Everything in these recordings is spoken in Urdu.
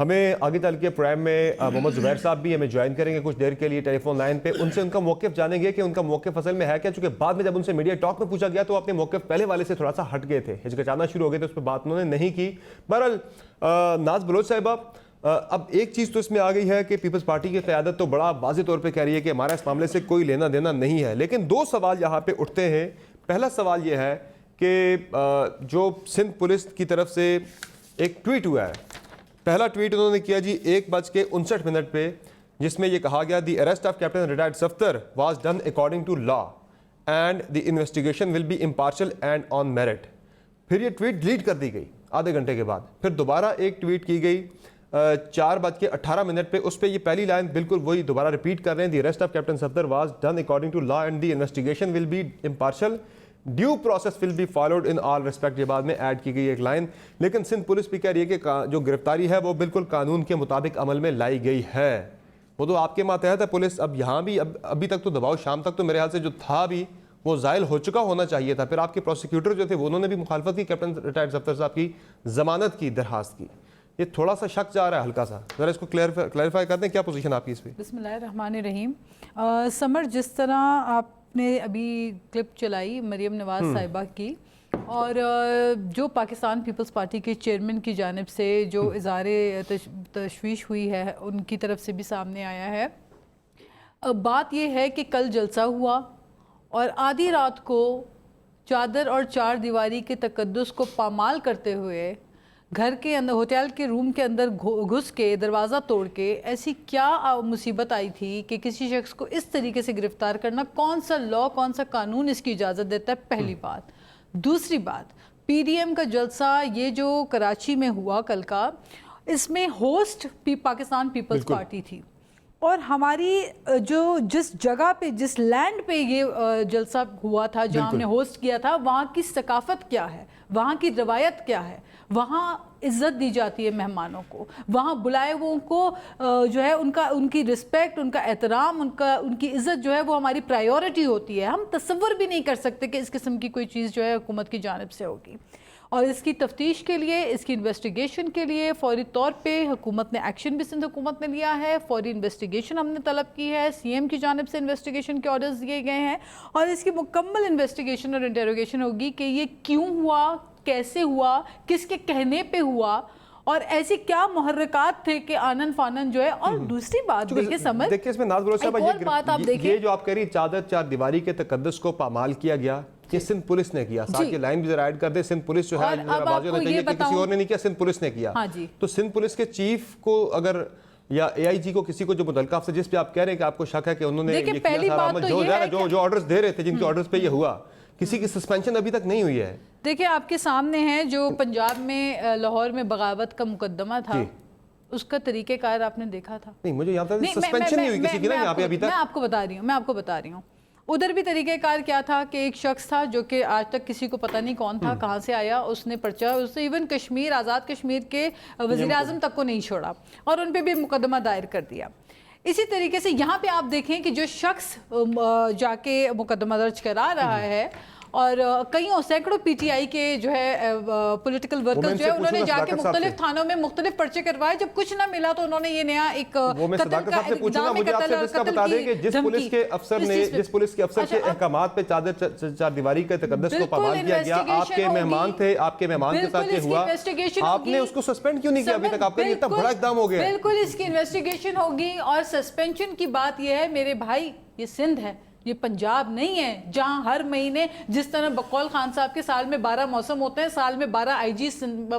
ہمیں آگے چل کے پروگرام میں محمد زبیر صاحب بھی ہمیں جوائن کریں گے کچھ دیر کے لیے ٹیلی فون لائن پہ. ان سے ان کا موقف جانیں گے کہ ان کا موقف اصل میں ہے کیا, چونکہ بعد میں جب ان سے میڈیا ٹاک میں پوچھا گیا تو اپنے موقف پہلے والے سے تھوڑا سا ہٹ گئے تھے, ہچکچانا شروع ہو گئے تھے, اس پہ بات انہوں نے نہیں کی. بہرحال ناز بلوچ صاحبہ, اب ایک چیز تو اس میں آ گئی ہے کہ پیپلز پارٹی کی قیادت تو بڑا واضح طور پہ کہہ رہی ہے کہ ہمارا اس معاملے سے کوئی لینا دینا نہیں ہے, لیکن دو سوال یہاں پہ اٹھتے ہیں. پہلا سوال یہ ہے کہ جو سندھ پولیس کی طرف سے ایک ٹویٹ ہوا ہے, پہلا ٹویٹ انہوں نے کیا جی 1:59 پہ, جس میں یہ کہا گیا the arrest of captain retired Safdar was done according to law and the investigation will be impartial and on merit. پھر یہ ٹویٹ ڈیلیٹ کر دی گئی آدھے گھنٹے کے بعد. پھر دوبارہ ایک ٹویٹ کی گئی 4:18 پہ, اس پہ یہ پہلی لائن بالکل وہی دوبارہ ریپیٹ کر رہے ہیں, the arrest of captain Safdar was done according to law and the investigation will be impartial, due process will be followed in all respect. یہ بعد میں ایڈ کی گئی ایک لائن. لیکن سندھ پولیس بھی کہہ رہی ہے کہ جو گرفتاری ہے وہ بالکل قانون کے مطابق عمل میں لائی گئی ہے. وہ تو آپ کے ماتحت ہے پولیس. اب یہاں بھی ابھی تک تو دباؤ شام تک تو میرے خیال سے جو تھا بھی وہ زائل ہو چکا ہونا چاہیے تھا. پھر آپ کے پروسیکیوٹر جو تھے انہوں نے بھی مخالفت کی کیپٹن ریٹائرڈ صفدر صاحب کی ضمانت کی درخواست کی. یہ تھوڑا سا شک جا رہا ہے ہلکا سا, ذرا اس کو کلیریفائی کرتے ہیں, کیا پوزیشن آپ کی اس پہ؟ بسم اللہ الرحمن الرحیم. سمر, جس طرح آپ نے ابھی کلپ چلائی مریم نواز صاحبہ کی, اور جو پاکستان پیپلز پارٹی کے چیئرمین کی جانب سے جو اظہار تشویش ہوئی ہے ان کی طرف سے بھی سامنے آیا ہے. بات یہ ہے کہ کل جلسہ ہوا اور آدھی رات کو چادر اور چار دیواری کے تقدس کو پامال کرتے ہوئے گھر کے اندر, ہوٹل کے روم کے اندر گھس کے دروازہ توڑ کے ایسی کیا مصیبت آئی تھی کہ کسی شخص کو اس طریقے سے گرفتار کرنا, کون سا لا, کون سا قانون اس کی اجازت دیتا ہے؟ پہلی بات. دوسری بات, پی ڈی ایم کا جلسہ یہ جو کراچی میں ہوا کل کا, اس میں ہوسٹ پاکستان پیپلز پارٹی تھی, اور ہماری جو جس جگہ پہ, جس لینڈ پہ یہ جلسہ ہوا تھا, جہاں ہم نے ہوسٹ کیا تھا, وہاں کی ثقافت کیا ہے, وہاں کی روایت کیا ہے, وہاں عزت دی جاتی ہے مہمانوں کو, وہاں بلائے ہوئوں کو جو ہے ان کی رسپیکٹ, ان کا احترام, ان کی عزت جو ہے وہ ہماری پرائیورٹی ہوتی ہے. ہم تصور بھی نہیں کر سکتے کہ اس قسم کی کوئی چیز جو ہے حکومت کی جانب سے ہوگی. اور اس کی تفتیش کے لیے, اس کی انویسٹیگیشن کے لیے فوری طور پہ حکومت نے ایکشن بھی سندھ حکومت نے لیا ہے. فوری انویسٹیگیشن ہم نے طلب کی ہے, سی ایم کی جانب سے انویسٹیگیشن کے آرڈرز دیے گئے ہیں, اور اس کی مکمل انویسٹیگیشن اور انٹروگیشن ہوگی کہ یہ کیوں ہوا, کیسے ہوا, کس کے کہنے پہ ہوا, اور ایسی کیا محرکات تھے کہ آنن فانن جو ہے. اور دوسری بات دیکھیں سمجھ, دیکھیں اس میں ناز بلوچ صاحب, یہ جو آپ کہہ رہی چادر چار دیواری کے تقدس کو پامال کیا گیا, یہ سندھ پولیس نے کیا. ساتھ یہ لائن بھی ذرا ایڈ کر دیں, سندھ پولیس جو ہے واضح ہونا چاہیے کہ کسی اور نے نہیں کیا, سندھ پولیس نے کیا. تو سندھ پولیس کے چیف کو اگر یا اے آئی جی کو کسی کو جو متعلقہ افسر جس پہ آپ کہہ رہے ہیں کہ آپ کو شک ہے کہ انہوں نے یہ کیا سارا عمل, جو آرڈرز دے رہے تھے, جن کے آرڈرز پہ یہ ہوا, کسی کی سسپینشن ابھی تک نہیں ہوئی ہے. دیکھیں آپ کے سامنے ہے جو پنجاب میں لاہور میں بغاوت کا مقدمہ تھا, اس کا طریقہ کار آپ نے دیکھا تھا؟ نہیں, مجھے یہاں تک سسپینشن نہیں ہوئی کسی کی نا یہاں پہ ابھی تک. میں آپ کو بتا رہی ہوں ادھر بھی طریقہ کار کیا تھا کہ ایک شخص تھا جو کہ آج تک کسی کو پتہ نہیں کون تھا, کہاں سے آیا, اس نے پرچہ, اس نے ایون کشمیر, آزاد کشمیر کے وزیر اعظم تک کو نہیں چھوڑا, اور ان پہ بھی مقدمہ دائر کر دیا. اسی طریقے سے یہاں پہ آپ دیکھیں کہ جو شخص جا کے مقدمہ درج کرا رہا ہے, اور کئیوں سینکڑوں پی ٹی آئی کے جو ہے پولیٹیکل ورکرز جو ہے انہوں نے جا کے مختلف تھانوں میں مختلف پرچے کروائے, جب کچھ نہ ملا تو انہوں نے یہ نیا ایک قتل کا اقدام کی جس پولیس کے افسر کے احکامات پہ چادر چار دیواری کے تقدس کو پامال کیا گیا, آپ کے مہمان تھے, آپ کے مہمان کے ساتھ یہ ہوا, آپ نے اس کو سسپینڈ کیوں نہیں کیا ابھی تک؟ آپ کا یہ اتنا بڑا اقدام ہو گیا. بالکل اس کی انویسٹیگیشن ہوگی. اور سسپینشن کی بات یہ ہے میرے بھائی, یہ سندھ ہے, یہ پنجاب نہیں ہے, جہاں ہر مہینے جس طرح بقول خان صاحب کے سال میں 12 موسم ہوتے ہیں, سال میں 12 آئی جی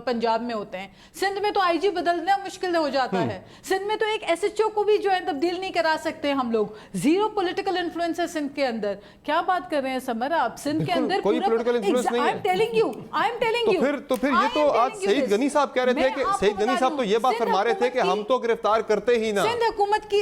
پنجاب میں ہوتے ہیں. سندھ میں تو آئی جی بدلنا مشکل ہو جاتا ہے. سندھ میں تو ایک ایس ایچ او کو بھی جو ہے تبدیل نہیں کرا سکتے ہم لوگ. زیرو پولیٹیکل انفلوئنس ہے سندھ کے اندر. کیا بات کر رہے ہیں سمر آپ؟ سندھ کے اندر کوئی پولیٹیکل انفلوئنس نہیں ہے. تو پھر یہ تو آج سعید غنی صاحب کہہ رہے تھے کہ سعید غنی صاحب تو یہ بات فرما رہے تھے کہ ہم تو گرفتار کرتے ہی نہ. سندھ حکومت کی,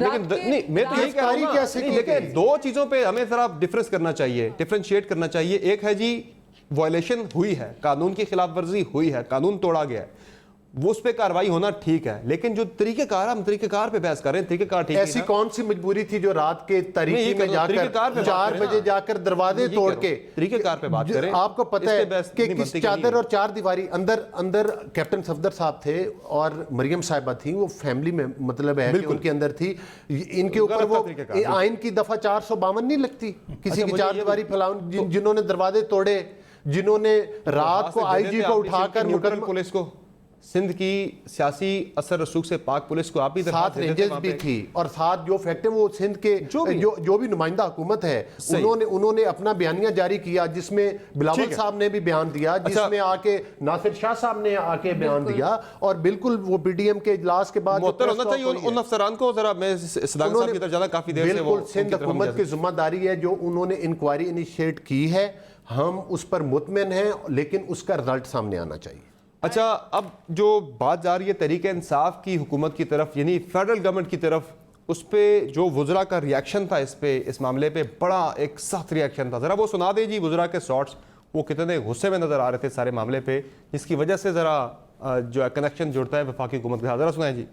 لیکن نہیں میں تو یہی کہہ رہا ہوں کیسے کی لیکن گئی؟ دو چیزوں پہ ہمیں ذرا ڈفرینس کرنا چاہیے، ڈفرینشیٹ کرنا چاہیے. ایک ہے جی وائلیشن ہوئی ہے، قانون کی خلاف ورزی ہوئی ہے، قانون توڑا گیا ہے، وہ اس پہ کاروائی ہونا ٹھیک ہے، لیکن جو طریقہ کار ہم طریقہ کار پہ بحث کر رہے ہیں، طریقہ کار ٹھیک ہے. ایسی کون سی مجبوری تھی جو رات کے تاریکی میں جا کر 4 بجے جا کر دروازے توڑ کے طریقہ کار پہ بات کریں؟ آپ کو پتہ ہے کہ کس چادر اور 4 دیواری اندر کیپٹن صفدر صاحب تھے اور مریم صاحبہ تھیں، وہ فیملی میں مطلب ہے کہ ان کے اندر تھی. ان کے اوپر وہ آئین کی دفعہ 452 نہیں لگتی کسی کی 4 دیواری پھیلاؤں، جنہوں نے دروازے توڑے، جنہوں نے رات کو آئی جی کو اٹھا کر مقدمہ پولیس کو، سندھ کی سیاسی اثر رسوخ سے پاک پولیس کو آپ ہی ساتھ رینجرز بھی تھی، اور ساتھ جو فیکٹ ہے وہ سندھ کے جو بھی نمائندہ حکومت ہے انہوں نے اپنا بیانیہ جاری کیا، جس میں بلاول صاحب نے بھی بیان دیا، جس میں آ کے ناصر شاہ صاحب نے آ کے بیان دیا، اور بالکل وہ پی ڈی ایم کے اجلاس کے بعد معطل ہونا چاہیے ان افسران کو. ذرا میں صداقت صاحب کی طرف زیادہ کافی دیر سے بالکل سندھ حکومت کی ذمہ داری ہے جو انہوں نے انکوائری انیشیٹ کی ہے، ہم اس پر مطمئن ہیں، لیکن اس کا رزلٹ سامنے آنا چاہیے. اچھا، اب جو بات جا رہی ہے تحریک انصاف کی حکومت کی طرف، یعنی فیڈرل گورنمنٹ کی طرف، اس پہ جو وزراء کا ریاکشن تھا اس معاملے پہ بڑا ایک سخت ریاکشن تھا. ذرا وہ سنا دیں جی وزراء کے شارٹس، وہ کتنے غصے میں نظر آ رہے تھے سارے معاملے پہ، جس کی وجہ سے ذرا جو کنیکشن جڑتا ہے وفاقی حکومت کے ساتھ. ذرا سنائیں جی.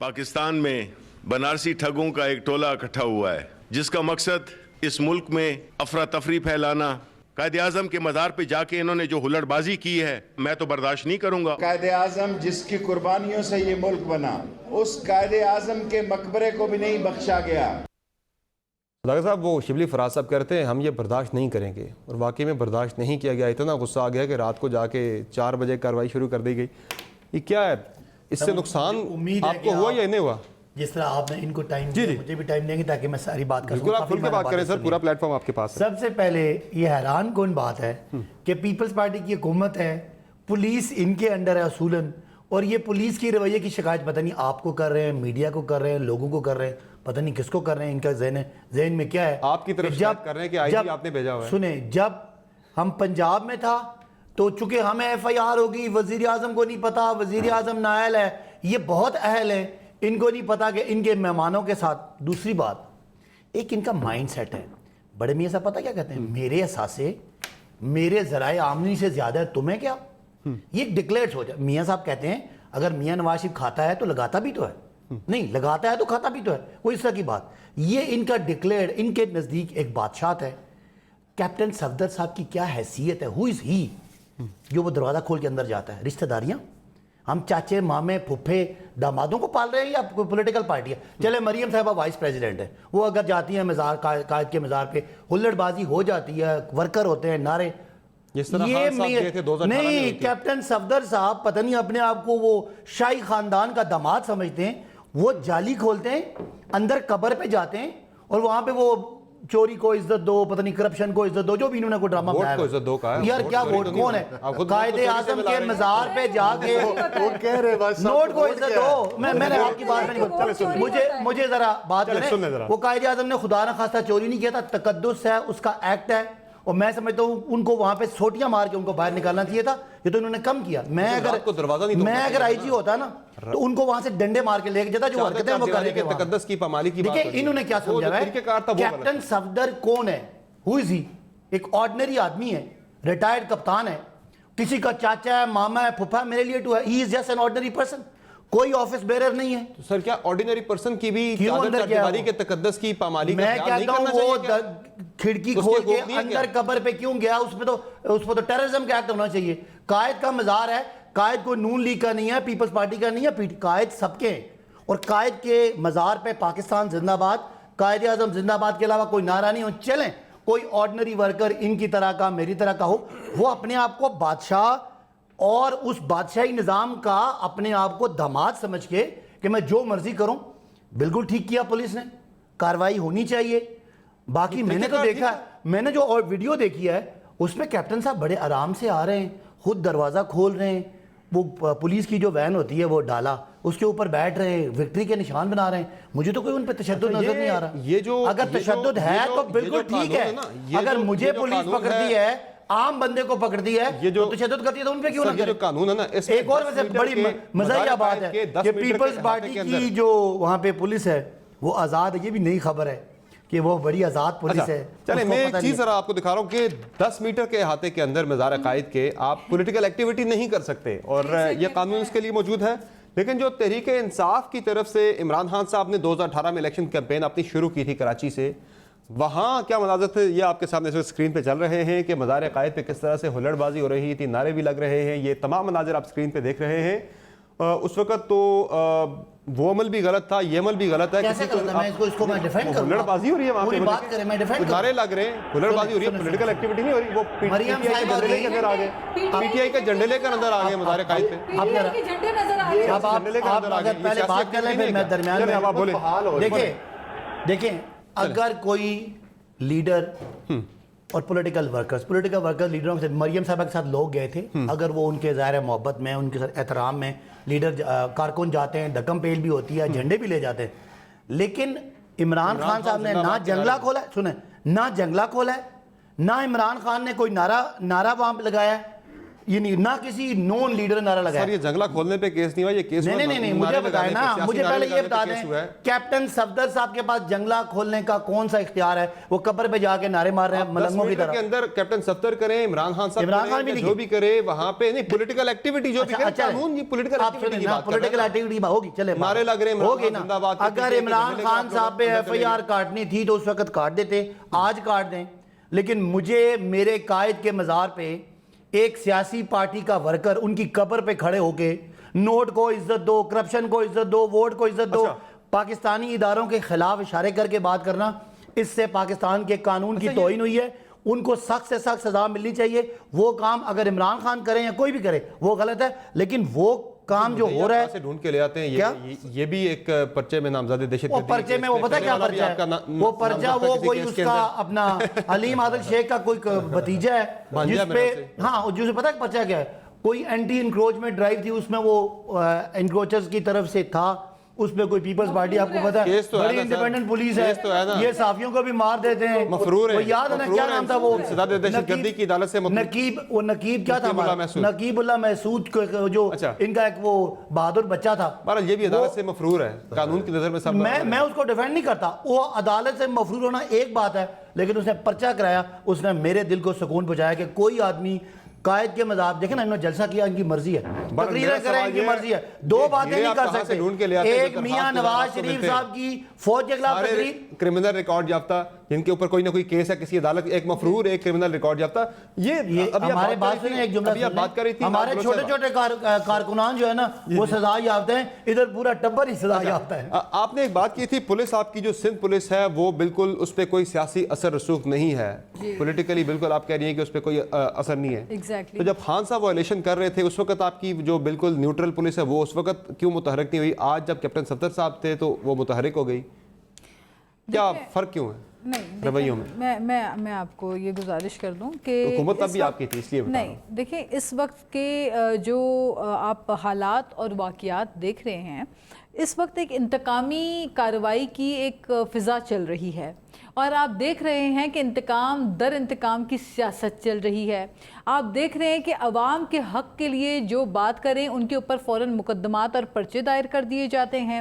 پاکستان میں بنارسی ٹھگوں کا ایک ٹولہ اکٹھا ہوا ہے جس کا مقصد اس ملک میں افراتفری پھیلانا. قائد اعظم کے مزار پہ جا کے انہوں نے جو ہلڑ بازی کی ہے میں تو برداشت نہیں کروں گا. قائد اعظم جس کی قربانیوں سے یہ ملک بنا، اس قائد اعظم کے مقبرے کو بھی نہیں بخشا گیا. ڈاکٹر صاحب، وہ شبلی فراز صاحب کہتے ہیں ہم یہ برداشت نہیں کریں گے، اور واقعی میں برداشت نہیں کیا گیا. اتنا غصہ آ گیا کہ رات کو جا کے 4 بجے کارروائی شروع کر دی گئی. یہ کیا ہے؟ اس سے نقصان آپ کو ہوا یا نہیں ہوا؟ جس طرح آپ نے ان کو ٹائم دیا، مجھے بھی ٹائم دیں گے تاکہ میں ساری بات کر سکوں. بالکل، آپ کھل کے بات کریں سر، پورا پلیٹ فارم آپ کے پاس ہے. سب سے پہلے یہ حیران کن بات ہے کہ پیپلز پارٹی کی حکومت ہے، پولیس ان کے انڈر ہے اصولاً، اور یہ پولیس کی رویے کی شکایت پتہ نہیں آپ کو کر رہے ہیں، میڈیا کو کر رہے ہیں، لوگوں کو کر رہے ہیں، پتہ نہیں کس کو کر رہے ہیں. ان کا ذہن میں کیا ہے؟ آپ کی طرف شکایت کر رہے ہیں کہ آئی جی آپ نے بھیجا ہوا ہے. سنیں، جب ہم پنجاب میں تھا تو چونکہ ہمیں ایف آئی آر ہوگی، وزیر اعظم کو نہیں پتا، وزیر اعظم نااہل ہے، یہ بہت اہل ہے، ان کو نہیں پتا کہ ان کے مہمانوں کے ساتھ. دوسری بات، ایک ان کا مائنڈ سیٹ ہے. بڑے میاں صاحب پتہ کیا کہتے ہیں؟ میرے اثاثے میرے ذرائع آمدنی سے زیادہ ہے، تمہیں کیا؟ یہ ڈکلیئرڈ ہو جائے. میاں صاحب کہتے ہیں اگر میاں نواز شریف کھاتا ہے تو لگاتا بھی تو ہے، نہیں لگاتا ہے تو کھاتا بھی تو ہے، کوئی اس طرح کی بات. یہ ان کا ڈکلیئرڈ، ان کے نزدیک ایک بادشاہت ہے. کیپٹن صفدر صاحب کی کیا حیثیت ہے؟ ہو از ہی جو وہ دروازہ کھول کے اندر جاتا ہے؟ رشتہ داریاں ہم چاچے مامے پھپھے دامادوں کو پال رہے ہیں یا کوئی پولیٹیکل پارٹی ہے؟ چلے مریم صاحبہ وائس پریزیڈنٹ ہے، وہ اگر جاتی ہیں مزار قائد کے مزار پہ، ہلڑ بازی ہو جاتی ہے، ورکر ہوتے ہیں، نعرے. نہیں، کیپٹن صفدر صاحب پتہ نہیں اپنے آپ کو وہ شاہی خاندان کا داماد سمجھتے ہیں. وہ جالی کھولتے ہیں، اندر قبر پہ جاتے ہیں، اور وہاں پہ وہ چوری کو عزت دو، پتہ نہیں کرپشن کو عزت دو، جو بھی انہوں نے کوئی ڈرامہ بنایا ہے. یار کیا ووٹ کون ہے؟ قائد اعظم کے مزار پہ جا کے نوٹ کو عزت دو. میں نے آپ کی بات نہیں بولتا، مجھے ذرا بات کریں. وہ قائد اعظم نے خدا نہ خواستہ چوری نہیں کیا تھا، تقدس ہے، اس کا ایکٹ ہے، اور میں سمجھتا ہوں ان کو وہاں پہ سوٹیاں مار کے ان کو باہر نکالنا چاہیے تھا. یہ تو انہوں نے کم کیا. میں اگر آئی جی ہوتا نا تو ان کو وہاں سے ڈنڈے مار کے لے کے جاتا جو حرکتیں وہ کر رہے تھے. تقدس کی پامالی کی بات. دیکھیں انہوں نے کیا سمجھا ہے. کیپٹن صفدر کون ہے؟ ہو از ہی؟ ایک آرڈنری آدمی ہے، ریٹائرڈ کپتان ہے، کسی کا چاچا ہے، ماما ہے، پھپھا ہے، میرے لیے تو ہے. He is just an ordinary person, کوئی آفس بیرر نہیں ہے. سر کیا آرڈینری پرسن کی بھی چادر کے تقدس کی پامالی کا خیال نہیں کرنا چاہیے؟ میں کہتا ہوں وہ کھڑکی کھول کے اندر قبر پہ کیوں گیا؟ اس پہ تو ٹیررزم کا ایکٹ ہونا چاہیے. قائد کا مزار ہے، قائد کو نون لیگ کا نہیں ہے، پیپلز پارٹی کا نہیں ہے، قائد سب کے ہیں. اور قائد کے مزار پہ پاکستان زندہ باد، قائد اعظم زندہ باد کے علاوہ کوئی نعرہ نہیں ہو. چلیں کوئی آرڈنری ورکر ان کی طرح کا، میری طرح کا ہو، وہ اپنے آپ کو بادشاہ اور اس بادشاہی نظام کا اپنے آپ کو داماد سمجھ کے کہ میں جو مرضی کروں. بالکل ٹھیک کیا پولیس نے، کاروائی ہونی چاہیے. باقی میں نے تو دیکھا، میں نے جو اور ویڈیو دیکھی ہے اس میں کیپٹن صاحب بڑے آرام سے آ رہے ہیں، خود دروازہ کھول رہے ہیں، وہ پولیس کی جو وین ہوتی ہے وہ ڈالا، اس کے اوپر بیٹھ رہے ہیں، وکٹری کے نشان بنا رہے ہیں. مجھے تو کوئی ان پہ تشدد نظر نہیں آ رہا. اگر تشدد ہے تو بالکل ٹھیک ہے. اگر مجھے پولیس پکڑتی ہے، عام بندے کو پکڑتی ہے یہ جو تشدد کرتی ہے تو ان پہ کیوں نہ کرے؟ قانون ہے نا، ایک اور ویسے بڑی مزاحیہ بات ہے کہ پیپلز پارٹی کی جو وہاں پہ پولیس ہے وہ آزاد ہے. یہ بھی نئی خبر ہے کہ وہ بڑی آزاد پولیس ہے. چلیں میں ایک چیز ذرا آپ کو دکھا رہا ہوں کہ 10 میٹر کے احاطے کے اندر مزار قائد کے آپ پولیٹیکل ایکٹیویٹی نہیں کر سکتے اور یہ قانون اس کے لیے موجود ہے. لیکن جو تحریک انصاف کی طرف سے عمران خان صاحب نے 2018 میں الیکشن کیمپین اپنی شروع کی تھی کراچی سے، وہاں کیا مناظر تھے یہ آپ کے سامنے اسکرین پہ چل رہے ہیں کہ مزار قائد پہ کس طرح سے ہلڑ بازی ہو رہی تھی، نعرے بھی لگ رہے ہیں. یہ تمام مناظر آپ اسکرین پہ دیکھ رہے ہیں. اس وقت تو وہ عمل بھی غلط تھا، یہ عمل بھی غلط ہے. کیسے غلط ہے؟ میں اس کو میں ڈیفینڈ کروں. ہلڑ بازی ہو رہی ہے وہاں پہ، بات کریں میں ڈیفینڈ کروں. نعرے لگ رہے ہیں، ہلڑ بازی ہو رہی ہے، پولیٹیکل ایکٹیویٹی نہیں ہو رہی. وہ پی ٹی آئی کے جھنڈے لے کے اندر آ گئے، پی ٹی آئی کے جھنڈے لے کر اندر آ گئے مزار قائد پہ. اب آپ اگر پہلے بات کر لیں پھر میں درمیان میں. دیکھیں اگر کوئی لیڈر اور پولیٹیکل ورکرز لیڈروں کے ساتھ مریم صاحبہ کے ساتھ لوگ گئے تھے، اگر وہ ان کے ظاہر محبت میں ان کے ساتھ احترام میں لیڈر کارکن جاتے ہیں، دھکم پیل بھی ہوتی ہے، جھنڈے بھی لے جاتے ہیں. لیکن عمران خان صاحب نے نہ جنگلہ کھولا ہے، سنیں، نہ جنگلہ کھولا ہے، نہ عمران خان نے کوئی نعرہ وہاں پہ لگایا ہے، یعنی نہ کسی نون لیڈر نعرہ لگایا. سر یہ جنگلہ کھولنے پہ کیس نہیں ہوا، یہ کیس نہیں مجھے بتائیں نا، مجھے پہلے یہ بتا دیں کیپٹن صفدر صاحب کے پاس جنگلہ کھولنے کا کون سا اختیار ہے؟ وہ قبر پہ جا کے نعرے مار رہے ہیں ملنگوں کی طرح. کے اندر کیپٹن صفدر کریں، عمران خان صاحب جو بھی کرے وہاں پہ نہیں، پولیٹیکل ایکٹیویٹی جو بھی کرے، قانون یہ پولیٹیکل ایکٹیویٹی کی بات کر رہے ہیں. پولیٹیکل ایکٹیویٹی ہوگی، چلے نعرے لگ رہے ہیں ہوگی نا. اگر عمران خان صاحب پہ ایف آئی آر کاٹنی تھی تو اس وقت کاٹ دیتے، آج کاٹ دیں. لیکن مجھے میرے قائد کے مزار پہ ایک سیاسی پارٹی کا ورکر ان کی قبر پہ کھڑے ہو کے نوٹ کو عزت دو، کرپشن کو عزت دو، ووٹ کو عزت دو، پاکستانی اداروں کے خلاف اشارے کر کے بات کرنا، اس سے پاکستان کے قانون کی توہین ہوئی ہے. ان کو سخت سے سخت سزا ملنی چاہیے. وہ کام اگر عمران خان کریں یا کوئی بھی کرے وہ غلط ہے، لیکن وہ کام جو ہو رہا ہے ڈھونڈ کے لے آتے ہیں. یہ بھی ایک پرچے میں نامزد دہشت گردی، وہ پرچے میں وہ پتہ کیا پرچہ ہے؟ وہ پرچہ وہ کوئی اس کا اپنا علیم عادل شیخ کا کوئی بھتیجا ہے جس پہ ہاں جسے پتہ پرچہ کیا ہے، کوئی اینٹی انکروچمنٹ ڈرائیو تھی، اس میں وہ انکروچرز کی طرف سے تھا، اس میں کوئی پیپلز پارٹی آپ کو پتا ہے بڑی انڈیپینڈنٹ پولیس ہے، یہ صحافیوں کو بھی مار دیتے ہیں. مفرور ہے، وہ یاد ہے نا کیا نام تھا وہ دہشت گردی کی عدالت سے نقیب کیا تھا، نقیب اللہ محسود جو ان کا ایک وہ بہادر بچہ تھا. بہرحال یہ بھی عدالت سے مفرور ہے قانون کی نظر میں. سب میں اس کو ڈیفینڈ نہیں کرتا، وہ عدالت سے مفرور ہونا ایک بات ہے، لیکن اس نے پرچہ کرایا، اس نے میرے دل کو سکون پہنچایا کہ کوئی آدمی قائد کے مذاق دیکھیں نا، انہوں نے جلسہ کیا، ان کی مرضی ہے، تقریریں کریں ان کی مرضی ہے. دو باتیں نہیں کر سکتے. ایک میاں نواز شریف صاحب کی فوج کے خلاف تقریر، کرمنل ریکارڈ یافتہ جن کے اوپر کوئی نہ کوئی کیس ہے کسی عدالت، ایک مفرور ایک کرمنل ریکارڈ یافتہ. یہ ہمارے بات سنیں، ایک جملہ بات کر رہی تھی، ہمارے چھوٹے چھوٹے کارکنان جو ہے نا وہ سزا یافتہ ہیں، ادھر پورا ٹبر ہی سزا یافتہ ہے. آپ نے ایک بات کی تھی، پولیس آپ کی جو سندھ پولیس ہے وہ بالکل اس پہ کوئی سیاسی اثر رسوخ نہیں ہے، پولیٹیکلی بالکل آپ کہہ رہی ہیں کہ اس پہ کوئی اثر نہیں ہے. تو جب خان صاحب وہ الیکشن کر رہے تھے اس وقت آپ کی جو بالکل نیوٹرل پولیس ہے وہ اس وقت کیوں متحرک نہیں ہوئی؟ آج جب کیپٹن صفدر صاحب تھے تو وہ متحرک ہو گئی، کیا فرق کیوں ہے رویوں میں؟ میں آپ کو یہ گزارش کر دوں کہ حکومت اب بھی آپ کی تھی اس لیے نہیں، دیکھیں اس وقت کے جو آپ حالات اور واقعات دیکھ رہے ہیں، اس وقت ایک انتقامی کارروائی کی ایک فضا چل رہی ہے اور آپ دیکھ رہے ہیں کہ انتقام در انتقام کی سیاست چل رہی ہے. آپ دیکھ رہے ہیں کہ عوام کے حق کے لیے جو بات کریں ان کے اوپر فوراً مقدمات اور پرچے دائر کر دیے جاتے ہیں.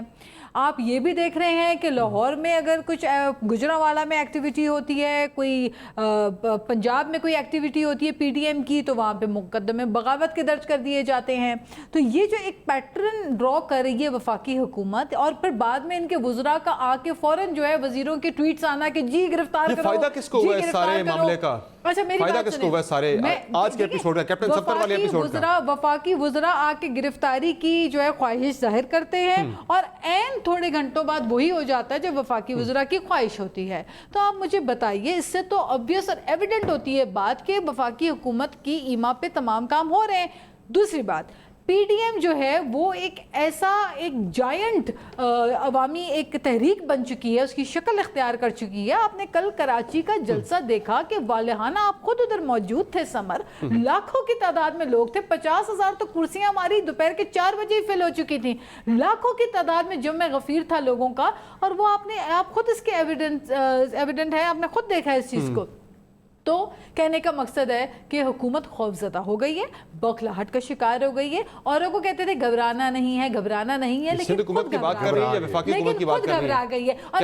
آپ یہ بھی دیکھ رہے ہیں کہ لاہور میں اگر کچھ گجرانوالہ میں ایکٹیویٹی ہوتی ہے، کوئی پنجاب میں کوئی ایکٹیویٹی ہوتی ہے پی ٹی ایم کی، تو وہاں پہ مقدمے بغاوت کے درج کر دیے جاتے ہیں. تو یہ جو ایک پیٹرن ڈرا کر رہی ہے وفاقی حکومت، اور پھر بعد میں ان کے وزراء کا آ کے فوراً جو ہے وزیروں کے ٹویٹس آنا کہ جی گرفتار کرو. فائدہ کس کو ہوا ہے سارے معاملے کا؟ اچھا میری فائدہ کس کو ہوا ہے سارے آج کے ایپیسوڈ کا، کیپٹن صفدر والے ایپیسوڈ کا؟ وفاقی وزراء آ کے گرفتاری کی جو ہے خواہش ظاہر کرتے ہیں اور عین تھوڑے گھنٹوں بعد وہی ہو جاتا ہے جو وفاقی وزراء کی خواہش ہوتی ہے. تو آپ مجھے بتائیے، اس سے تو obvious اور ایویڈنٹ ہوتی ہے بات کہ وفاقی حکومت کی ایما پہ تمام کام ہو رہے ہیں. دوسری بات، پی ڈی ایم جو ہے وہ ایک ایسا ایک جائنٹ عوامی ایک تحریک بن چکی ہے، اس کی شکل اختیار کر چکی ہے. آپ نے کل کراچی کا جلسہ دیکھا کہ والہانہ آپ خود ادھر موجود تھے سمر، لاکھوں کی تعداد میں لوگ تھے، 50,000 تو کرسیاں ہماری دوپہر کے 4 بجے ہی فل ہو چکی تھیں، لاکھوں کی تعداد میں جمع غفیر تھا لوگوں کا. اور وہ آپ خود اس کے ایویڈنٹ ہے، آپ نے خود دیکھا ہے اس چیز کو. تو کہنے کا مقصد ہے کہ حکومت خوفزدہ ہو گئی ہے, بوکھلاہٹ کا شکار ہو گئی ہے. اوروں کو کہتے تھے گھبرانا نہیں ہے, لیکن حکومت کی بات کر رہی ہے, وفاقی حکومت کی بات کر رہی گھبرا گئی ہے. اور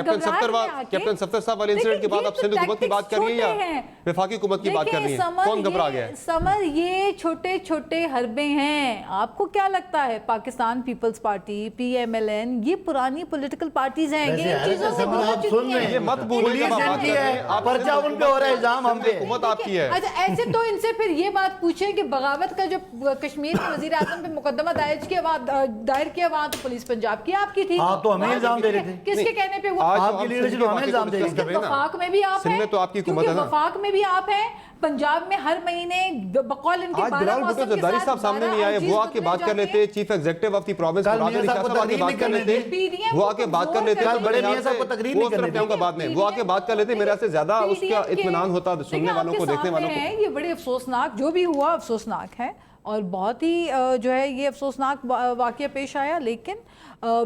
کیپٹن صفدر صاحب والے انسیڈنٹ کے بعد آپ سندھ حکومت کی بات کر رہی ہیں یا وفاقی حکومت کی بات کر رہی ہیں؟ کون گھبرا گیا ہے؟ سمر, یہ چھوٹے چھوٹے حربے ہیں. آپ کو کیا لگتا ہے Pakistan Peoples Party, P M L N, یہ پرانی پولیٹیکل پارٹیز ہیں, یہ ان چیزوں سے گزر چکی ہیں. یہ مت بھولیں پرچہ ان پہ ہو رہا ہے, الزام ہم پہ. حکومت آپ کی ہے. اچھا, ایسے تو ان سے پھر یہ بات پوچھیں کہ بغاوت کا جو کشمیر کے وزیر اعظم پہ مقدمہ دائر کیا وہاں تو پولیس پنجاب کی آپ کی تھی. آپ تو ہمیں الزام دے رہے تھے. کس کے کہنے پہ وہ آپ کی لیڈرشپ ہمیں الزام دے رہے ہیں. وفاق میں بھی آپ ہیں, کیونکہ وفاق میں بھی آپ ہیں. پنجاب میں ہر مہینے بقول ان کے آج بلال بھٹو زرداری صاحب سامنے نہیں آئے, وہ آ کے بات کر لیتے. Chief executive of the province Murad Ali Shah صاحب آ کے بات کر لیتے, وہ آ کے بات کر لیتے. بڑے میاں صاحب کو تقریر نہیں کرنے دیں بعد میں, وہ آ کے بات کر لیتے. میرا سے زیادہ اس کا اطمینان ہوتا سننے والوں کو, دیکھنے والوں کو. یہ بڑے افسوسناک, جو بھی ہوا افسوسناک ہے اور بہت ہی جو ہے یہ افسوسناک واقعہ پیش آیا. لیکن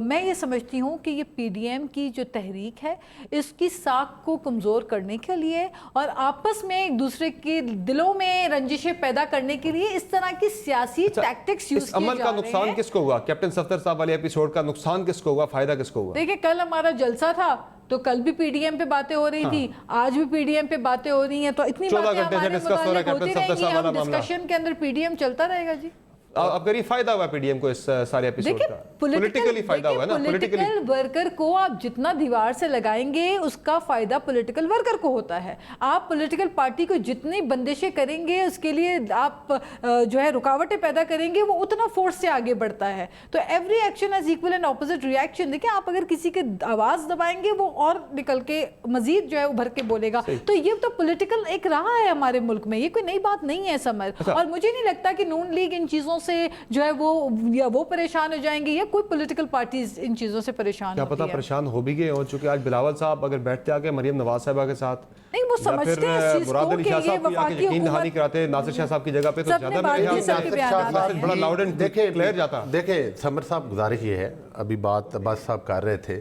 میں یہ سمجھتی ہوں کہ یہ پی ڈی ایم کی جو تحریک ہے اس کی ساکھ کو کمزور کرنے کے لیے اور آپس میں ایک دوسرے کے دلوں میں رنجشیں پیدا کرنے کے لیے اس طرح کی سیاسی ٹیکٹکس یوز کیے جا رہے ہیں. اس عمل کا نقصان کس کو ہوا؟ کیپٹن صفدر صاحب والے ایپیسوڈ کا نقصان کس کو ہوا, فائدہ کس کو ہوا؟ دیکھیں, کل ہمارا جلسہ تھا تو کل بھی پی ڈی ایم پہ باتیں ہو رہی تھی, آج بھی پی ڈی ایم پہ باتیں ہو رہی ہیں, تو اتنی باتیں ہمارے متعلق ہوتی رہیں گی. ہم ڈسکشن کے اندر پی ڈی ایم چلتا رہے گا. جی اب کریے فائدہ ہوا پی ڈی ایم کو اس سارے ایپیسوڈ کا؟ پولیٹیکلی فائدہ ہوا نا. پولیٹیکل ورکر کو آپ جتنا دیوار سے لگائیں گے اس کا فائدہ پولیٹیکل ورکر کو ہوتا ہے. آپ پولیٹیکل پارٹی کو جتنی بندشیں کریں گے, اس کے لیے آپ جو ہے رکاوٹیں پیدا کریں گے, وہ اتنا فورس سے آگے بڑھتا ہے. تو every action has equal and opposite reaction. دیکھیں, آپ اگر کسی کے آواز دبائیں گے وہ اور نکل کے مزید جو ہے ابھر کے بولے گا. تو یہ تو پولیٹیکل ایک رہا ہے ہمارے ملک میں, یہ کوئی نئی بات نہیں ہے سمر. اور مجھے نہیں لگتا کہ نون لیگ ان چیزوں سے جو ہے وہ پریشان ہو جائیں گے یا کوئی پولیٹیکل پارٹیز ان چیزوں سے پریشان ہوتی ہے. کیا پتہ پریشان ہو بھی گئے ہوں, چونکہ آج بلاول صاحب اگر بیٹھتے آگے مریم نواز صاحبہ کے ساتھ, نہیں وہ سمجھتے ہیں اس چیز کو کہ یہ وفاقی یقین دہانی کراتے ناصر شاہ صاحب کی جگہ پہ, تو زیادہ بڑا لاؤڈ اینڈ کلیئر جاتا. دیکھیں سمر صاحب, گزارش یہ ہے, ابھی بات عباس صاحب کر رہے تھے,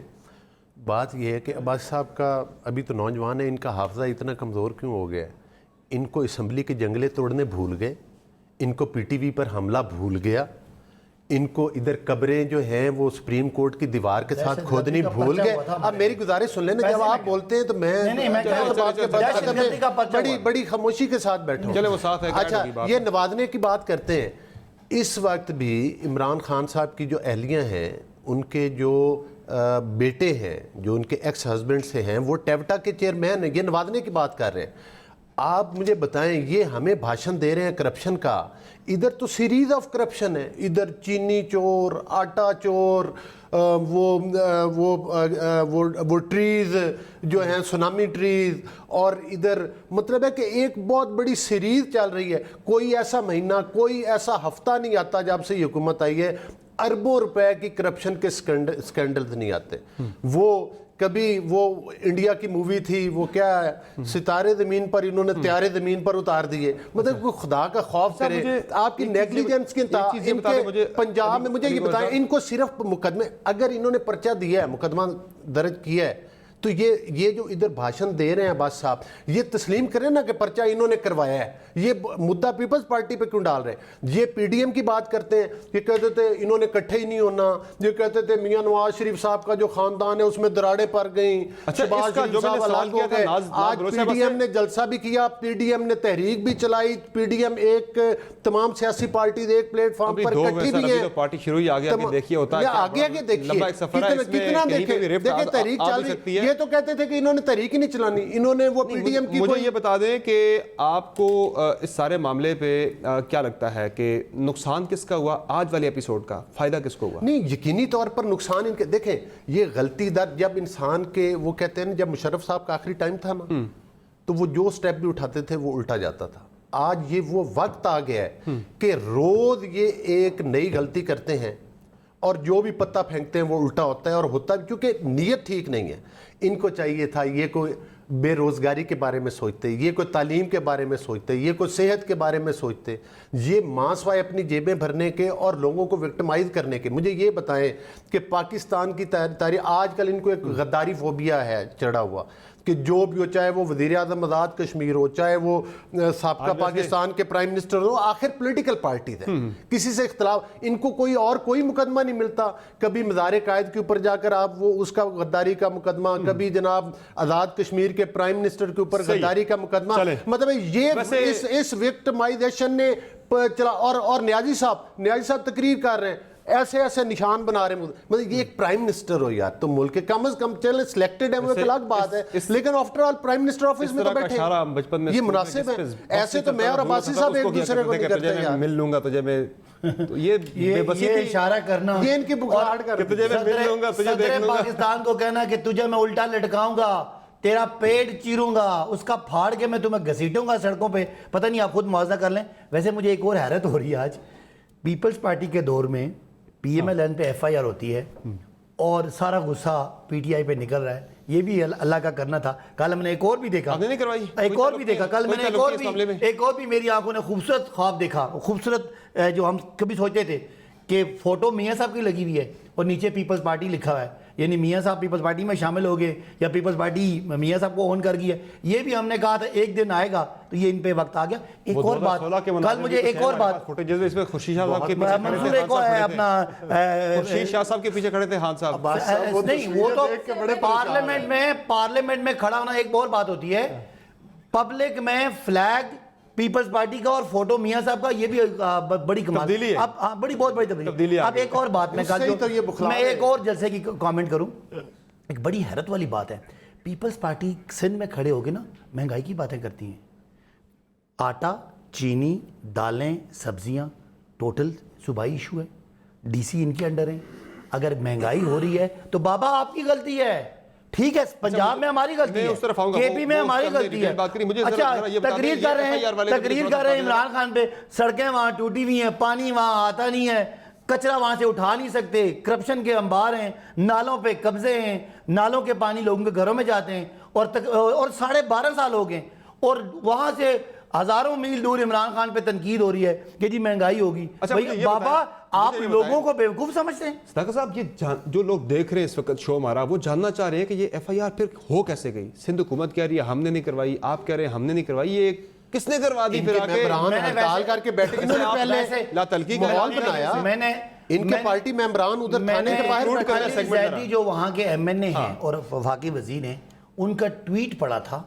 بات یہ ہے کہ عباس صاحب کا ابھی تو نوجوان ہے, ان کا حافظہ اتنا کمزور کیوں ہو گیا ہے؟ ان کو اسمبلی کے جنگلے توڑنے بھول گئے, ان کو پی ٹی وی پر حملہ بھول گیا, ان کو ادھر قبریں جو ہیں وہ سپریم کورٹ کی دیوار کے ساتھ کھودنی بھول گئے. اب میری گزارش سن لینا, جب آپ بولتے ہیں تو میں بڑی خاموشی کے ساتھ بیٹھوں. اچھا, یہ نوازنے کی بات کرتے ہیں. اس وقت بھی عمران خان صاحب کی جو اہلیاں ہیں, ان کے جو بیٹے ہیں, جو ان کے ایکس ہسبینڈ سے ہیں, وہ ٹیوٹا کے چیئرمین ہیں. یہ نوازنے کی بات کر رہے ہیں. آپ مجھے بتائیں, یہ ہمیں بھاشن دے رہے ہیں کرپشن کا, ادھر تو سیریز آف کرپشن ہے. ادھر چینی چور, آٹا چور, وہ ٹریز جو ہیں سونامی ٹریز, اور ادھر مطلب ہے کہ ایک بہت بڑی سیریز چل رہی ہے. کوئی ایسا مہینہ, کوئی ایسا ہفتہ نہیں آتا جب سے یہ حکومت آئی ہے اربوں روپے کی کرپشن کے سکینڈلز نہیں آتے. وہ کبھی وہ انڈیا کی مووی تھی, وہ کیا ہے, ستارے زمین پر, انہوں نے تیارے زمین پر اتار دیے. مطلب کوئی خدا کا خوف کرے. آپ کی نیگلیجنس کے پنجاب میں مجھے یہ بتائیں, ان کو صرف مقدمے, اگر انہوں نے پرچہ دیا ہے, مقدمہ درج کیا ہے, تو یہ جو ادھر بھاشن دے رہے ہیں عباس صاحب, یہ تسلیم کریں نا کہ پرچہ انہوں نے کروایا ہے. یہ مدعا پیپلز پارٹی پہ کیوں ڈال رہے ہیں؟ یہ پی ڈی ایم کی بات کرتے ہیں, یہ کہتے تھے انہوں نے کٹھے ہی نہیں ہونا, یہ کہتے تھے میاں نواز شریف صاحب کا جو خاندان ہے اس میں دراڑیں پڑ گئیں, شہباز شریف صاحب الگ ہو گئے. آج پی ڈی ایم نے جلسہ بھی کیا, پی ڈی ایم نے تحریک بھی چلائی, پی ڈی ایم ایک تمام سیاسی پارٹیز ایک پلیٹ فارم پر اکٹھی بھی ہیں. پارٹی شروع ہی آگے دیکھیے ہوتا ہے, آگے دیکھیے کتنا دیکھیں تحریک چل رہی ہے. یہ تو کہتے تھے کہ انہوں نے تحریک ہی نہیں چلانی, انہوں نے وہ پی ڈی ایم کی. مجھے یہ بتا دیں کہ آپ کو اس سارے معاملے پہ کیا لگتا ہے کہ نقصان کس کا ہوا آج والے ایپیسوڈ کا, فائدہ کس کو ہوا؟ نہیں, یقینی طور پر نقصان ان کے. دیکھیں, یہ غلطی در جب انسان کے, وہ کہتے ہیں جب مشرف صاحب کا آخری ٹائم تھا نا, تو وہ جو سٹیپ بھی اٹھاتے تھے وہ الٹا جاتا تھا. آج یہ وہ وقت آ گیا ہے کہ روز یہ ایک نئی غلطی کرتے ہیں اور جو بھی پتہ پھینکتے ہیں وہ الٹا ہوتا ہے, اور ہوتا ہے کیونکہ نیت ٹھیک نہیں ہے. ان کو چاہیے تھا یہ کوئی بے روزگاری کے بارے میں سوچتے, یہ کوئی تعلیم کے بارے میں سوچتے, یہ کوئی صحت کے بارے میں سوچتے, یہ ماسوائے اپنی جیبیں بھرنے کے اور لوگوں کو وکٹمائز کرنے کے. مجھے یہ بتائیں کہ پاکستان کی تاریخ, آج کل ان کو ایک غداری فوبیا ہے چڑھا ہوا. کہ جو بھی ہو, چاہے وہ وزیر اعظم آزاد کشمیر ہو, چاہے وہ سابقہ پاکستان کے پرائم منسٹر ہو, آخر پولیٹیکل پارٹیز ہیں, کسی سے اختلاف, ان کو کوئی مقدمہ نہیں ملتا. کبھی مزار قائد کے اوپر جا کر آپ وہ اس کا غداری کا مقدمہ, کبھی جناب آزاد کشمیر کے پرائم منسٹر کے اوپر غداری کا مقدمہ. مطلب یہ اس وکٹمائزیشن نے چلا. اور نیازی صاحب تقریر کر رہے ہیں, ایسے نشان بنا رہے ہیں. مطلب یہ ایک پرائم منسٹر ہو یار, تو ملک کے کم از کم چلے سلیکٹڈ ہے وہ ایک الگ بات ہے, لیکن after all prime minister office میں تو بیٹھے, یہ مناسب ہے. ایسے تو میں اور عباسی صاحب ایک دوسرے کو نہیں کرتے یار. مل لوں گا تجھے میں, یہ اشارہ کرنا, یہ ان کی بخار کر, صدر پاکستان کو کہنا کہ تجھے میں الٹا لٹکاؤں گا, تیرا پیٹ چیروں گا, اس کا پھاڑ کے میں تمہیں گھسیٹوں گا سڑکوں پہ. پتہ نہیں, آپ خود موازنہ کر لیں. ویسے مجھے ایک اور حیرت ہو رہی ہے آج, پیپلز پارٹی کے دور میں پی ایم ایل این پہ ایف آئی آر ہوتی ہے اور سارا غصہ پی ٹی آئی پہ نکل رہا ہے. یہ بھی اللہ کا کرنا تھا. کل ہم نے ایک اور بھی دیکھا, کل میں نے ایک اور بھی میری آنکھوں نے خوبصورت خواب دیکھا. خوبصورت جو ہم کبھی سوچتے تھے کہ فوٹو میاں صاحب کی لگی ہوئی ہے اور نیچے پیپلز پارٹی لکھا ہوا ہے, یعنی میاں صاحب پیپلز پارٹی میں شامل ہو گئے یا پیپلز پارٹی میاں صاحب کو اون کر گئی ہے. یہ بھی ہم نے کہا تھا ایک دن آئے گا, تو یہ ان پہ وقت آ گیا. ایک اور بات, کل مجھے ایک اور بات, خورشید شاہ صاحب کے پیچھے منصور ایک اور ہے اپنا, خورشید شاہ صاحب کے پیچھے کھڑے تھے خان صاحب. نہیں, وہ تو پارلیمنٹ میں کھڑا ہونا ایک اور بات ہوتی ہے. پبلک میں فلیگ پیپلز پارٹی کا اور فوٹو میاں صاحب کا, یہ بھی بڑی کمال ہے. اب بہت بڑی تبدیلی. اب ایک اور بات میں ایک اور جلسے کی کامنٹ کروں. ایک بڑی حیرت والی بات ہے, پیپلز پارٹی سندھ میں کھڑے ہو کے نا مہنگائی کی باتیں کرتی ہیں. آٹا, چینی, دالیں, سبزیاں, ٹوٹل صوبائی ایشو ہے. ڈی سی ان کے انڈر ہیں. اگر مہنگائی ہو رہی ہے تو بابا آپ کی غلطی ہے, ٹھیک ہے, پنجاب میں ہماری غلطی ہے, کے پی میں ہماری غلطی ہے. اچھا, تقریر کر رہے ہیں عمران خان پہ, سڑکیں وہاں ٹوٹی ہوئی ہیں, پانی وہاں آتا نہیں ہے, کچرا وہاں سے اٹھا نہیں سکتے, کرپشن کے انبار ہیں, نالوں پہ قبضے ہیں, نالوں کے پانی لوگوں کے گھروں میں جاتے ہیں, اور 12.5 سال ہو گئے, اور وہاں سے ہزاروں میل دور عمران خان پہ تنقید ہو رہی ہے کہ جی مہنگائی ہوگی. بابا آپ لوگوں کو بیوقوف سمجھتے ہیں. صداقت صاحب, یہ جو لوگ دیکھ رہے ہیں اس وقت شو ہمارا, وہ جاننا چاہ رہے ہیں کہ یہ ایف آئی آر پھر ہو کیسے گئی. سندھ حکومت کہہ رہی ہے ہم نے نہیں کروائی, آپ کہہ رہے ہیں ہم نے نہیں کروائی, یہ کس نے کروا دی؟ پھر ہڑتال کر کے بیٹھے, لا تلقی کا ماحول بنایا. میں نے ان کے پارٹی ممبران ادھر تھانے کے باہر زیدی جو وہاں کے ایم این اے ہیں اور وفاقی وزیر ہیں, ان کا ٹویٹ پڑا تھا.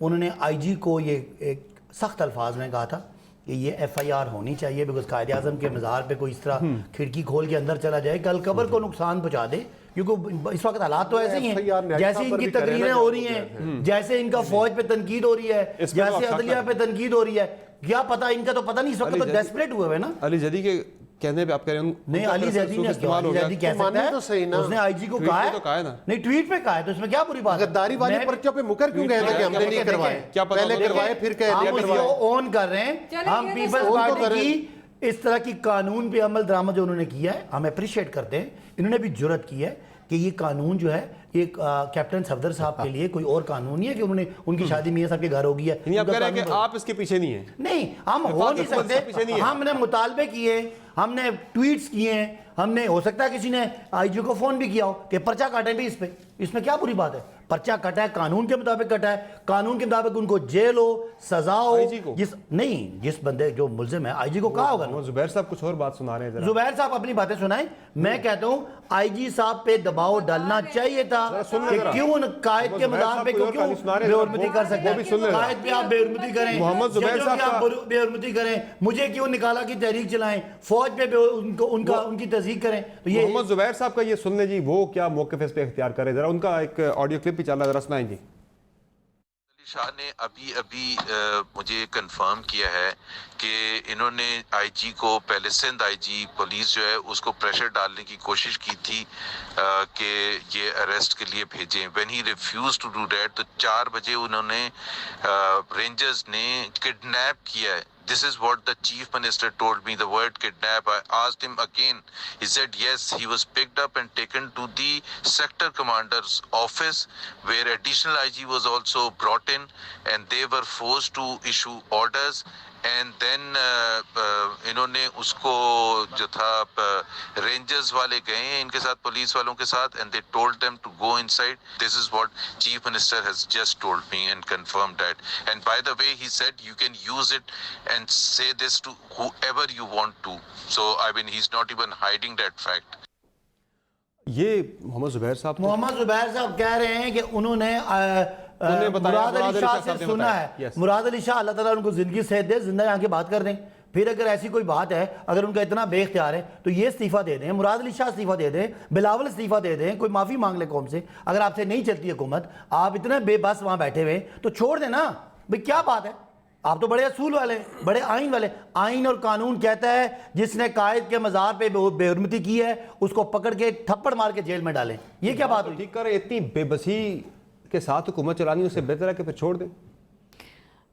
انہوں نے آئی جی کو یہ ایک سخت الفاظ میں کہا تھا کہ یہ ایف آئی آر ہونی چاہیے, بیکاز قائد اعظم کے مزار پہ کوئی اس طرح کھڑکی کھول کے اندر چلا جائے, کل قبر کو نقصان پہنچا دے. کیونکہ اس وقت حالات تو ایسے ہی ہیں, جیسے ان کی تقریریں ہو رہی ہیں, جیسے ان کا فوج پہ تنقید ہو رہی ہے, جیسے عدلیہ پہ تنقید ہو رہی ہے, کیا پتا, ان کا تو پتہ نہیں, اس وقت تو ڈیسپریٹ ہوئے ہوئے نا. علی زیدی کے کہنے پہ آپ کہہ رہے ہیں نہیں, علی زیدی نے کہہ سکتا ہے, اس نے آئی جی کو کہا ہے, نہیں ٹویٹ پہ کہا ہے, تو اس میں کیا بری بات ہے؟ غداری والے پرچوں پہ مکر کیوں گئے تھے کہ ہم نے نہیں کروائے, پہلے کروائے پھر کہہ دیا کروایا. ہم اون کر رہے ہیں, ہم پیپلز پارٹی کی اس طرح کی قانون پہ عمل درآمد جو انہوں نے کیا ہے ہم اپریشیٹ کرتے ہیں. انہوں نے بھی جرت کی ہے کہ یہ قانون جو ہے یہ کیپٹن صفدر صاحب کے لیے کوئی اور قانون نہیں ہے کہ انہوں نے ان کی شادی میاں صاحب کے گھر ہو گئی ہے. یعنی آپ کہہ رہے ہیں کہ آپ اس کے پیچھے نہیں ہیں؟ نہیں, ہم ہو نہیں سکتے. ہم نے مطالبے کیے, ہم نے ٹویٹس کیے ہیں, ہم نے, ہو سکتا ہے کسی نے آئی جی کو فون بھی کیا ہو کہ پرچہ کاٹیں بھی اس پہ, اس میں کیا بری بات ہے؟ پرچہ کٹا ہے, قانون کے مطابق کٹا ہے, قانون کے مطابق ان کو جیل ہو, سزا ہو. جس بندے جو ملزم ہے آئی جی کو کہا ہوگا. زبیر صاحب کچھ اور بات سنا رہے ہیں, زبیر صاحب اپنی باتیں سنائیں. میں کہتا ہوں آئی جی صاحب پہ دباؤ ڈالنا چاہیے تھا کہ کیوں قائد کے مدار پہ کیوں بے حرمتی کر سکتے ہیں, قائد پہ آپ بے حرمتی کریں, محمد زبیر صاحب آپ بے حرمتی کریں, مجھے کیوں نکالا کی تحریک چلائیں, فوج پہ ان کی تصدیق کریں. محمد زبیر صاحب کا یہ سن لیں جی, وہ کیا موقف اس پہ اختیار کرے, ذرا ان کا ایک آڈیو کلپ بھی چل رہا ہے, ذرا سنائیں جی. شاہ نے ابھی مجھے کنفرم کیا ہے کہ انہوں نے آئی جی کو, پہلے سندھ آئی جی پولیس جو ہے اس کو پریشر ڈالنے کی کوشش کی تھی کہ یہ اریسٹ کے لیے بھیجیں. When he refuse to do that, تو 4 بجے انہوں نے رینجرز نے کڈنیپ کیا ہے. This is what the chief minister told me, the word kidnap. I asked him again. He said yes, he was picked up and taken to the sector commander's office, where additional IG was also brought in, and they were forced to issue orders. And then انہوں نے اس کو جو تھا رینجرز والے گئے ہیں ان کے ساتھ, پولیس والوں کے ساتھ, and they told them to go inside. This is what chief minister has just told me and confirm that. And by the way he said you can use it and say this to whoever you want to. So I mean he's not even hiding that fact. یہ محمد زبیر صاحب کہہ رہے ہیں کہ انہوں نے مراد علی شاہ سے سنا ہے. مراد علی شاہ اللہ تعالیٰ ان کو زندگی صحت دے, زندہ آ کے بات کر دیں. پھر اگر ایسی کوئی بات ہے, اگر ان کا اتنا بے اختیار ہے تو یہ استعفیٰ دے دیں, مراد علی شاہ استعفیٰ دے دیں, بلاول استعفیٰ دے دیں, کوئی معافی مانگ لے قوم سے. اگر آپ سے نہیں چلتی حکومت, آپ اتنے بے بس وہاں بیٹھے ہوئے تو چھوڑ دیں نا بھئی, کیا بات ہے. آپ تو بڑے اصول والے, بڑے آئین والے. آئین اور قانون کہتا ہے جس نے قائد کے مزار پہ بے حرمتی کی ہے اس کو پکڑ کے تھپڑ مار کے جیل میں ڈالیں. یہ کیا بات ہوئی؟ ٹھیک کر, اتنی بے بسی کے ساتھ حکومت چلانی, اس سے بہتر ہے کہ پھر چھوڑ دیں.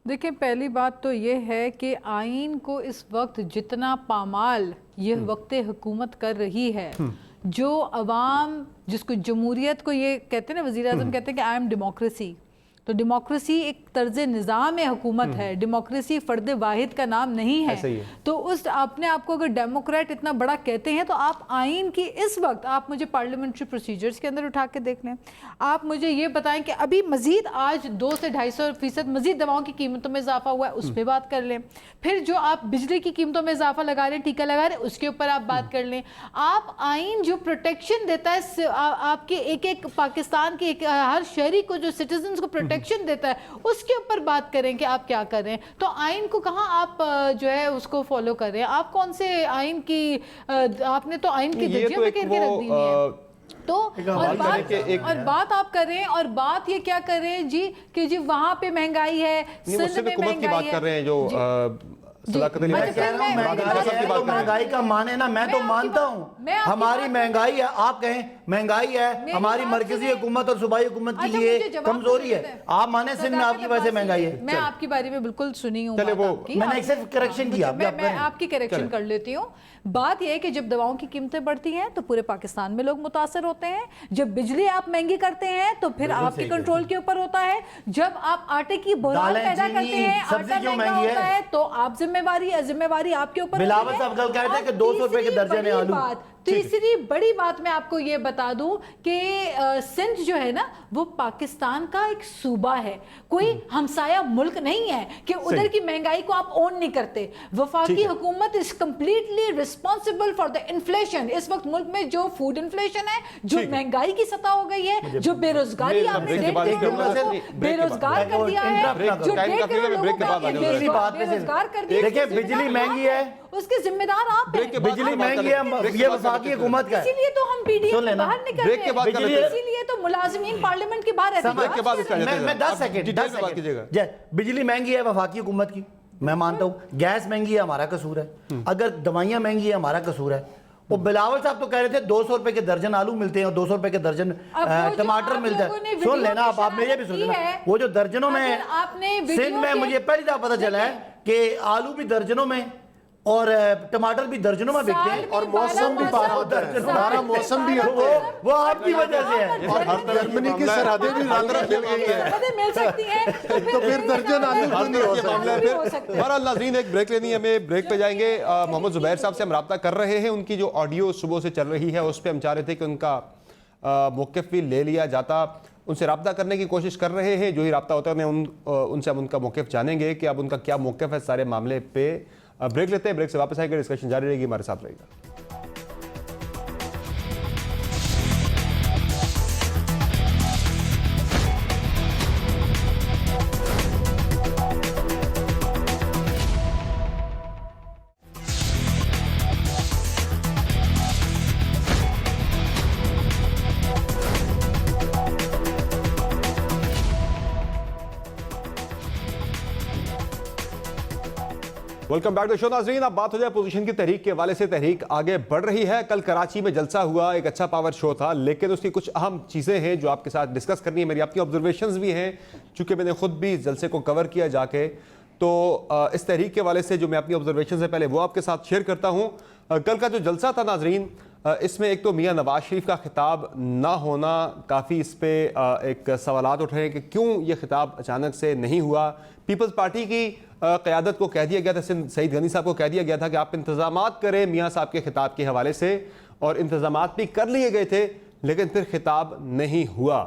دیکھیں, پہلی بات تو یہ ہے کہ آئین کو اس وقت جتنا پامال یہ وقت حکومت کر رہی ہے, جو عوام جس کو جمہوریت کو یہ کہتے ہیں نا, وزیر اعظم کہتے ہیں کہ آئی ایم ڈیموکریسی, تو ڈیموکریسی ایک طرز نظام حکومت ہے, ڈیموکریسی فرد واحد کا نام نہیں ہے. تو اس اپنے آپ کو اگر ڈیموکریٹ اتنا بڑا کہتے ہیں تو آپ آئین کی اس وقت, آپ مجھے پارلیمنٹری پروسیجرز کے اندر اٹھا کے دیکھ لیں. آپ مجھے یہ بتائیں کہ ابھی مزید آج 2 سے 250% مزید دواؤں کی قیمتوں میں اضافہ ہوا ہے, اس پہ بات کر لیں. پھر جو آپ بجلی کی قیمتوں میں اضافہ لگا رہے ہیں, ٹیکہ لگا رہے ہیں, اس کے اوپر آپ بات کر لیں. آپ آئین جو پروٹیکشن دیتا ہے آپ کے ایک پاکستان کے ہر شہری کو, جو سٹیزنز کو پروٹیکشن دیتا ہے, اس کے اوپر بات کریں کہ آپ کیا کر رہے ہیں. تو آئین کو کہاں آپ جو ہے اس کو فالو کر رہے ہیں؟ آپ کون سے آئین کی, آپ نے تو آئین کی دھجیاں میں گھیر کے رکھ دی ہیں. تو اور بات آپ کر رہے ہیں, اور بات یہ کیا کر رہے ہیں جی کہ جی وہاں پہ مہنگائی ہے, سندھ میں مہنگائی ہے. جو مہنگائی کا معنی نا, میں تو مانتا ہوں ہماری مہنگائی ہے, آپ کہیں مہنگائی ہے, ہماری مرکزی حکومت اور صوبائی حکومت کی یہ کمزوری ہے. آپ مانے سندھ میں آپ کی وجہ سے مہنگائی ہے. میں آپ کی بارے میں بالکل سنی ہوں, میں نے صرف کریکشن کیا, میں آپ کی کریکشن کر لیتی ہوں. بات یہ ہے کہ جب دواؤں کی قیمتیں بڑھتی ہیں تو پورے پاکستان میں لوگ متاثر ہوتے ہیں. جب بجلی آپ مہنگی کرتے ہیں تو پھر آپ کے کنٹرول کے اوپر ہوتا ہے. جب آپ آٹے کی بحران پیدا کرتے ہیں, آٹا مہنگا ہوتا ہے, تو آپ ذمہ واری آپ کے اوپر. بلاول صاحب کل کہتے ہیں کہ 200 روپے کے درجن آلو. تیسری بڑی بات میں آپ کو یہ بتا دوں کہ سندھ جو ہے نا وہ پاکستان کا ایک صوبہ ہے, کوئی ہمسایہ ملک نہیں ہے کہ ادھر کی مہنگائی کو آپ اون نہیں کرتے. وفاقی حکومت is completely responsible for the inflation. اس وقت ملک میں جو فوڈ انفلیشن ہے, جو مہنگائی کی سطح ہو گئی ہے, جو بے روزگاری آپ نے بے روزگار کر دیا ہے, جو 1.5 کروڑ لوگوں کو بے روزگار کر دیا ہے. دیکھیں بجلی مہنگی ہے, اس کے ذمہ دار آپ ہیں. بجلی مہنگی ہے, یہ وفاقی حکومت کا ہے, اسی لیے تو ہم پی ڈی ایم باہر نکل رہے ہیں, اسی لیے تو ملازمین پارلیمنٹ کے باہر رہتے ہیں. میں 10 سیکنڈ, بجلی مہنگی ہے وفاقی حکومت کی, میں مانتا ہوں. گیس مہنگی ہے, ہمارا قصور ہے. اگر دوائیاں مہنگی ہے, ہمارا قصور ہے. وہ بلاول صاحب تو کہہ رہے تھے 200 روپے کے درجن آلو ملتے ہیں اور 200 روپے کے درجن ٹماٹر ملتا ہے. سن لینا آپ مجھے بھی سن لینا, وہ جو درجنوں میں سندھ میں, مجھے پہلی دفعہ پتہ چلا ہے کہ آلو بھی درجنوں میں اور ٹماٹر بھی درجنوں میں بکتے ہیں, اور موسم بھی ہمارا موسم بھی وہ آپ کی وجہ سے ہے, اور جرمنی کی سرحدیں بھی مل سکتی ہیں, تو پھر درجن آلو نہیں ہو سکتے. بہرحال ناظرین ایک بریک لینی ہے, ہمیں بریک پہ جائیں گے. محمد زبیر صاحب سے ہم رابطہ کر رہے ہیں, ان کی جو آڈیو صبح سے چل رہی ہے اس پہ ہم چاہ رہے تھے کہ ان کا موقف بھی لے لیا جاتا. ان سے رابطہ کرنے کی کوشش کر رہے ہیں, جو ہی رابطہ ہوتا ہے ان سے ہم ان کا موقف جانیں گے کہ اب ان کا کیا موقف ہے سارے معاملے پہ. بریک لیتے ہیں, بریک سے واپس آئیں گے, ڈسکشن جاری رہے گی, ہمارے ساتھ رہے گا. Welcome back to show. ناظرین اب بات ہو جائے اپوزیشن کی تحریک کے حوالے سے. تحریک آگے بڑھ رہی ہے. کل کراچی میں جلسہ ہوا, ایک اچھا پاور شو تھا, لیکن اس کی کچھ اہم چیزیں ہیں جو آپ کے ساتھ ڈسکس کرنی ہے. میری آپ کی آبزرویشنز بھی ہیں, چونکہ میں نے خود بھی جلسے کو کور کیا جا کے, تو اس تحریک کے حوالے سے جو میں اپنی آبزرویشنز ہیں پہلے وہ آپ کے ساتھ شیئر کرتا ہوں. کل کا جو جلسہ تھا ناظرین, اس میں ایک تو میاں نواز شریف کا خطاب نہ ہونا کافی اس پہ ایک سوالات اٹھ رہے ہیں کہ کیوں یہ خطاب اچانک سے نہیں ہوا. پیپلز پارٹی کی قیادت کو کہہ دیا گیا تھا, سعید غنی صاحب کو کہہ دیا گیا تھا کہ آپ انتظامات کریں میاں صاحب کے خطاب کے حوالے سے, اور انتظامات بھی کر لیے گئے تھے لیکن پھر خطاب نہیں ہوا.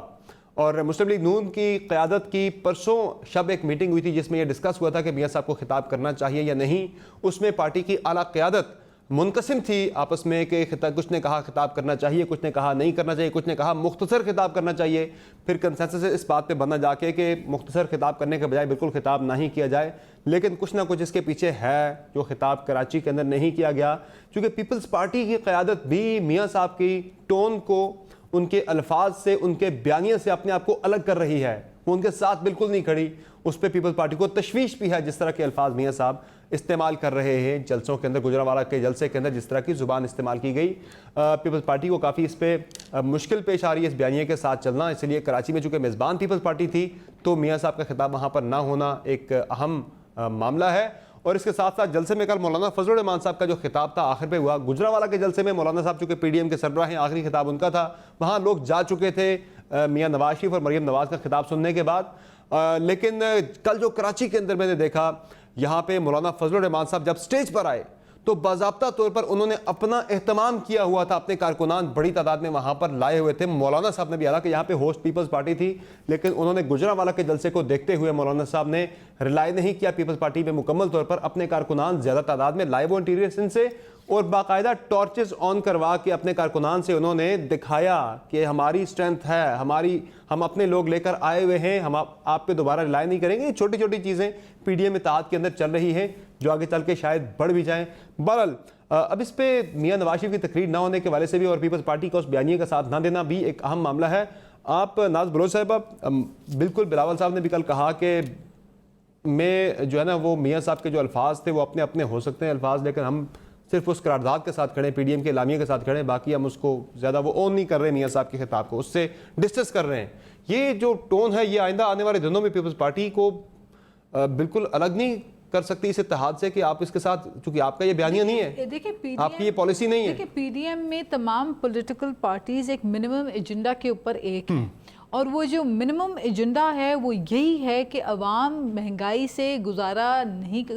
اور مسلم لیگ نون کی قیادت کی پرسوں شب ایک میٹنگ ہوئی تھی جس میں یہ ڈسکس ہوا تھا کہ میاں صاحب کو خطاب کرنا چاہیے یا نہیں. اس میں پارٹی کی اعلیٰ قیادت منقسم تھی آپس میں کہ کچھ نے کہا خطاب کرنا چاہیے, کچھ نے کہا نہیں کرنا چاہیے, کچھ نے کہا مختصر خطاب کرنا چاہیے. پھر کنسنسس اس بات پہ بنا جا کے کہ مختصر خطاب کرنے کے بجائے بالکل خطاب نہ ہی کیا جائے. لیکن کچھ نہ کچھ اس کے پیچھے ہے جو خطاب کراچی کے اندر نہیں کیا گیا, کیونکہ پیپلز پارٹی کی قیادت بھی میاں صاحب کی ٹون کو ان کے الفاظ سے, ان کے بیانیے سے اپنے آپ کو الگ کر رہی ہے. وہ ان کے ساتھ بالکل نہیں کھڑی. اس پہ پیپلز پارٹی کو تشویش بھی ہے جس طرح کے الفاظ میاں صاحب استعمال کر رہے ہیں جلسوں کے اندر. گجرانوالہ کے جلسے کے اندر جس طرح کی زبان استعمال کی گئی, پیپلز پارٹی کو کافی اس پہ مشکل پیش آ رہی ہے اس بیانیے کے ساتھ چلنا. اس لیے کراچی میں چونکہ میزبان پیپلز پارٹی تھی تو میاں صاحب کا خطاب وہاں پر نہ ہونا ایک اہم معاملہ ہے. اور اس کے ساتھ ساتھ جلسے میں کل مولانا فضل الرحمان صاحب کا جو خطاب تھا آخر پہ ہوا. گجرانوالہ کے جلسے میں مولانا صاحب چونکہ پی ڈی ایم کے سربراہ ہیں, آخری خطاب ان کا تھا, وہاں لوگ جا چکے تھے میاں نواز شریف اور مریم نواز کا خطاب سننے کے بعد. لیکن کل جو کراچی کے اندر میں نے دیکھا, یہاں پہ مولانا فضل الرحمان صاحب جب سٹیج پر آئے تو باضابطہ طور پر انہوں نے اپنا اہتمام کیا ہوا تھا, اپنے کارکنان بڑی تعداد میں وہاں پر لائے ہوئے تھے. مولانا صاحب نے بھی, حالانکہ یہاں پہ ہوسٹ پیپلز پارٹی تھی, لیکن انہوں نے گجرانوالہ کے جلسے کو دیکھتے ہوئے مولانا صاحب نے ریلائی نہیں کیا پیپلز پارٹی میں مکمل طور پر, اپنے کارکنان زیادہ تعداد میں لائے وہ انٹیریئر سندھ سے, اور باقاعدہ ٹارچز آن کروا کے اپنے کارکنان سے انہوں نے دکھایا کہ ہماری اسٹرینتھ ہے, ہم اپنے لوگ لے کر آئے ہوئے ہیں, ہم آپ پہ دوبارہ ریلائی نہیں کریں گے. یہ چھوٹی چھوٹی چیزیں پی ڈی ایم اتحاد کے اندر چل رہی ہیں جو آگے چل کے شاید بڑھ بھی جائیں. بہرحال اب اس پہ میاں نواز شریف کی تقریر نہ ہونے کے والے سے بھی اور پیپلز پارٹی کا اس بیانیے کا ساتھ نہ دینا بھی ایک اہم معاملہ ہے. آپ ناز بلوچ صاحبہ, بالکل بلاول صاحب نے بھی کل کہا کہ میں جو ہے نا وہ میاں صاحب کے جو الفاظ تھے وہ اپنے ہو سکتے ہیں الفاظ, لیکن ہم صرف اس قرارداد کے ساتھ کھڑے, پی ڈی ایم کے اعلامیے کے ساتھ کھڑے, باقی ہم اس کو زیادہ وہ اون نہیں کر رہے میاں صاحب کے خطاب کو, اس سے ڈسکس کر رہے ہیں. یہ جو ٹون ہے یہ آئندہ آنے والے دنوں میں پیپلز پارٹی کو بالکل الگ نہیں کر سکتی اس اتحاد سے کہ آپ اس کے ساتھ, چونکہ آپ کا یہ بیانیہ نہیں ہے, آپ کی یہ پالیسی نہیں ہے. دیکھیں پی ڈی ایم میں تمام پولیٹیکل پارٹیز ایک منیمم ایجنڈا کے اوپر ایک ہیں, اور وہ جو منیمم ایجنڈا ہے وہ یہی ہے کہ عوام مہنگائی سے گزارا نہیں,